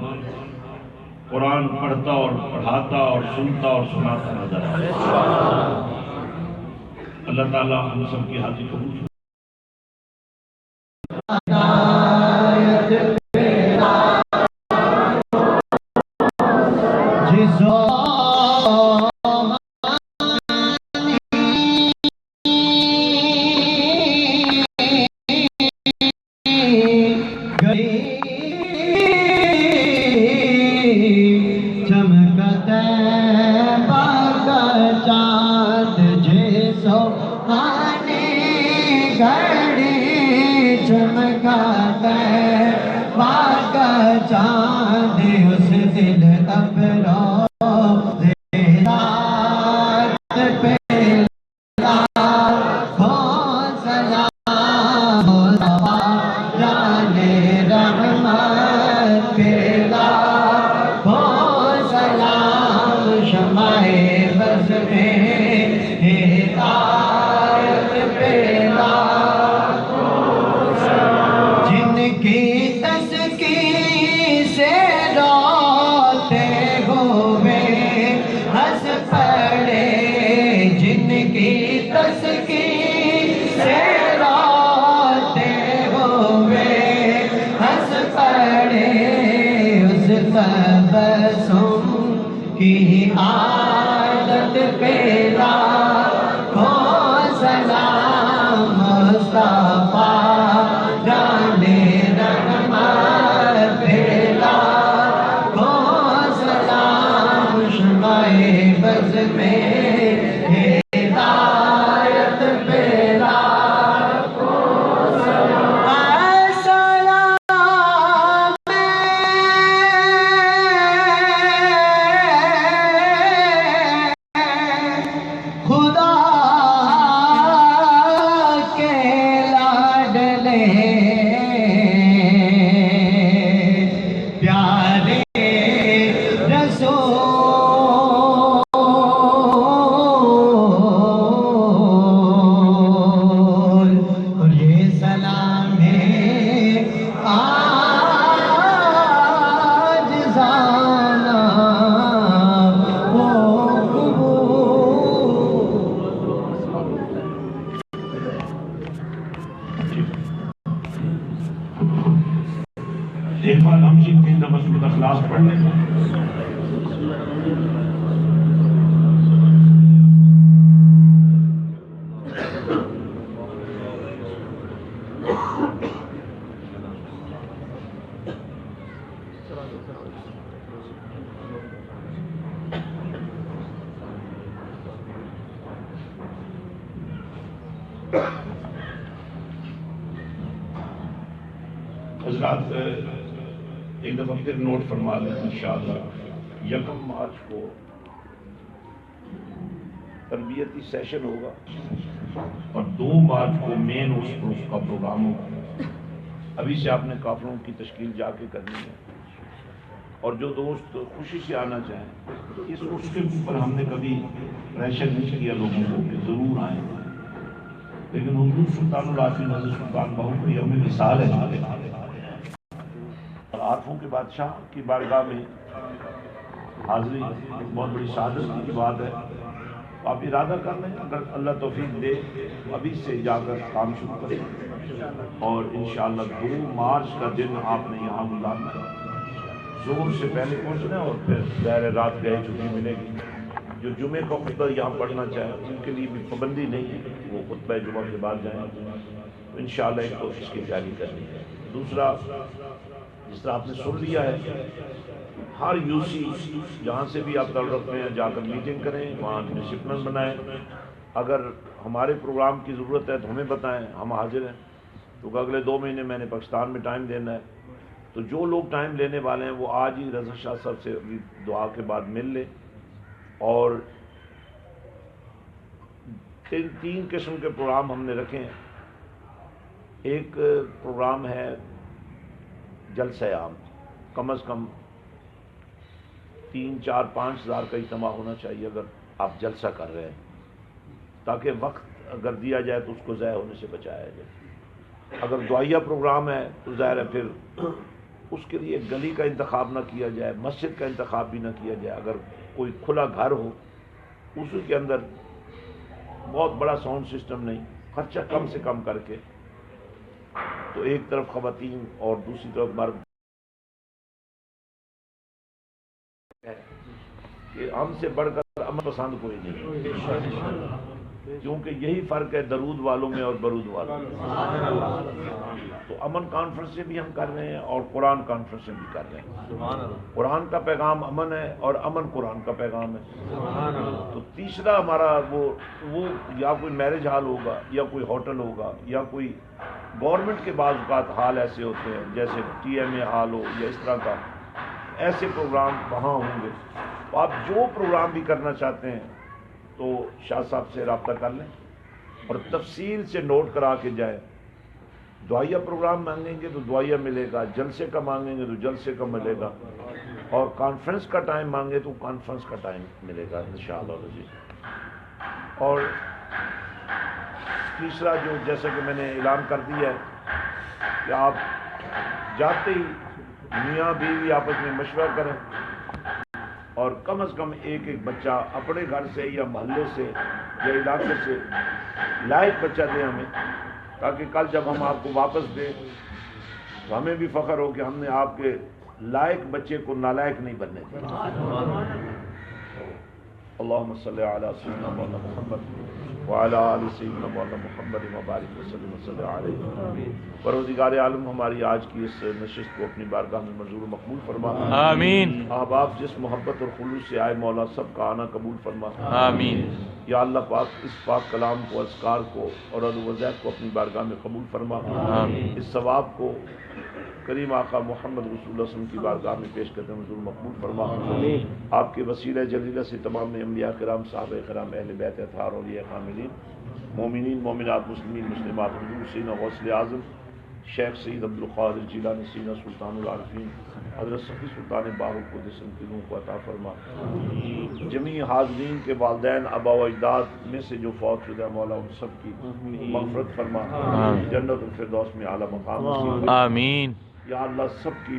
قرآن پڑھتا اور پڑھاتا اور سنتا اور سناتا نظر آئے. اللہ تعالیٰ ہم سب کی حاضری قبول فرمائے. ایک بار ہم 3 دفعہ سورۃ اخلاص پڑھ لیں. حضرات ایک دفعہ پھر نوٹ فرما لیں انشاءاللہ 1 مارچ کو تربیتی سیشن ہوگا اور 2 مارچ کو مین اس کا پروگرام ہوگا. ابھی سے آپ نے قافلوں کی تشکیل جا کے کرنی ہے اور جو دوست خوشی سے آنا چاہیں اس کے اوپر ہم نے کبھی پریشر نہیں کیا لوگوں کو کہ ضرور آئیں, لیکن حضور سلطان العارفین حضرت سلطان بہو کی ہمیں مثال ہے. عارفوں کے بادشاہ کی بارگاہ میں حاضری بہت بڑی سعادت کی بات ہے. آپ ارادہ کر لیں, اگر اللہ توفیق دے ابھی سے جا کر کام شروع کریں اور انشاءاللہ 2 مارچ کا دن آپ نے یہاں گزارنا ہے. ظہر سے پہلے پہنچنا ہے اور پھر ظاہر رات گئے چھٹی ملے گی. جو جمعے کا خطبہ یہاں پڑھنا چاہے ان کے لیے بھی پابندی نہیں ہے, وہ خطبہ جمعہ کے بعد جائیں. انشاءاللہ ایک تو اس کی تیاری کرنی ہے. دوسرا, جس طرح آپ نے سن لیا ہے, ہر یوسی جہاں سے بھی آپ تعلق رکھتے ہیں جا کر میٹنگ کریں, وہاں ڈسپلن بنائیں. اگر ہمارے پروگرام کی ضرورت ہے تو ہمیں بتائیں, ہم حاضر ہیں. کیونکہ اگلے 2 مہینے میں نے پاکستان میں ٹائم دینا ہے, تو جو لوگ ٹائم لینے والے ہیں وہ آج ہی رضا شاہ صاحب سے دعا کے بعد مل لیں. اور 3 قسم کے پروگرام ہم نے رکھے ہیں. ایک پروگرام ہے جلسہ عام, کم از کم 3، 4، 5 ہزار کا اجتماع ہونا چاہیے اگر آپ جلسہ کر رہے ہیں, تاکہ وقت اگر دیا جائے تو اس کو ضائع ہونے سے بچایا جائے. اگر دعائیہ پروگرام ہے تو ظاہر ہے پھر اس کے لیے گلی کا انتخاب نہ کیا جائے, مسجد کا انتخاب بھی نہ کیا جائے. اگر کوئی کھلا گھر ہو اس کے اندر بہت بڑا ساؤنڈ سسٹم نہیں, خرچہ کم سے کم کر کے, تو ایک طرف خواتین اور دوسری طرف مرد, کہ ہم سے بڑھ کر امن پسند کوئی نہیں, کیونکہ یہی فرق ہے درود والوں میں اور برود والوں میں. تو امن کانفرنسیں بھی ہم کر رہے ہیں اور قرآن کانفرنسیں بھی کر رہے ہیں. قرآن کا پیغام امن ہے اور امن قرآن کا پیغام ہے. تو تیسرا ہمارا وہ یا کوئی میرج ہال ہوگا یا کوئی ہوٹل ہوگا یا کوئی گورنمنٹ کے بعض اوقات ہال ایسے ہوتے ہیں جیسے TMA ہال ہو یا اس طرح کا, ایسے پروگرام وہاں ہوں گے. تو آپ جو پروگرام بھی کرنا چاہتے ہیں تو شاہ صاحب سے رابطہ کر لیں اور تفصیل سے نوٹ کرا کے جائیں. دعائیہ پروگرام مانگیں گے تو دعائیہ ملے گا, جلسے کا مانگیں گے تو جلسے کا ملے گا, اور کانفرنس کا ٹائم مانگے تو کانفرنس کا ٹائم ملے گا انشاءاللہ. اور تیسرا جو جیسا کہ میں نے اعلان کر دیا ہے کہ آپ جاتے ہی میاں بیوی آپس میں مشورہ کریں اور کم از کم ایک بچہ اپنے گھر سے یا محلے سے یا علاقے سے لائق بچہ دیں ہمیں, تاکہ کل جب ہم آپ کو واپس دیں تو ہمیں بھی فخر ہو کہ ہم نے آپ کے لائق بچے کو نالائق نہیں بننے دیا. اللہم صلی علی سیدنا مولانا محمد وعلی آل سیدنا مولانا محمد وبارک وسلم وصلی علیہ. پروردگار عالم ہماری آج کی اس نشست کو اپنی بارگاہ میں منظور و مقبول فرما. آمین. احباب جس محبت اور خلوص سے آئے مولا سب کا آنا قبول فرما. آمین. یا اللہ پاک اس پاک کلام کو, اذکار کو اور وظائف کو اپنی بارگاہ میں قبول فرما. آمین. اس ثواب کو کریم آقا محمد رسول اللہ صلی اللہ علیہ وسلم کی بارگاہ میں پیش کرتے ہیں منظور مقبول فرما. آپ کے وسیلہ جلیلہ سے تمام انبیاء کرام, صحابہ کرام, اہل بیت اطہار, اولیاء کاملین, مومنین مومنات, مسلمین مسلمات, حضور سیدنا غوث اعظم شیخ سید عبد القادر جیلانی سیدنا سلطان العارفین حضرت صفی سلطان باہو کو جسم کی روح کو عطا فرما. جمیع حاضرین کے والدین, آبا و اجداد میں سے جو فوت شدہ مولا ان سب کی مغفرت فرما, جنت الفردوس میں اعلیٰ مقام نصیب. آمین. یا اللہ سب کی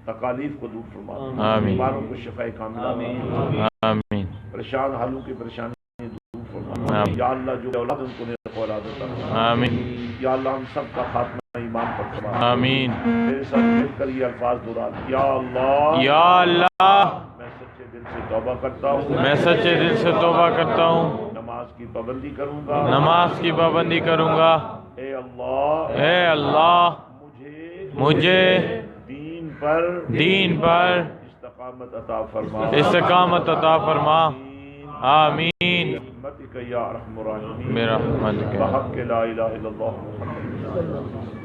تکالیف کو دور فرما. آمین. بیماروں کو شفاء کاملہ. آمین. پریشان حالوں کی پریشانی دور فرما. یا اللہ جو اولاد ان کو اولاد عطا فرما۔ آمین یا اللہ ہم سب کا خاتمہ ایمان پر فرما۔ آمین میرے ساتھ مل کر یہ الفاظ دہرا، یا اللہ یا اللہ میں سچے دل سے توبہ کرتا ہوں، میں سچے دل سے توبہ کرتا ہوں، نماز کی پابندی کروں گا، نماز کی پابندی کروں گا۔ اے اللہ اے اللہ مجھے دین پر استقامت عطا فرما، استقامت عطا فرما۔ آمین برحمتک یا ارحم الراحمین، برحمتک۔ بحق لا الہ الا اللہ محمد۔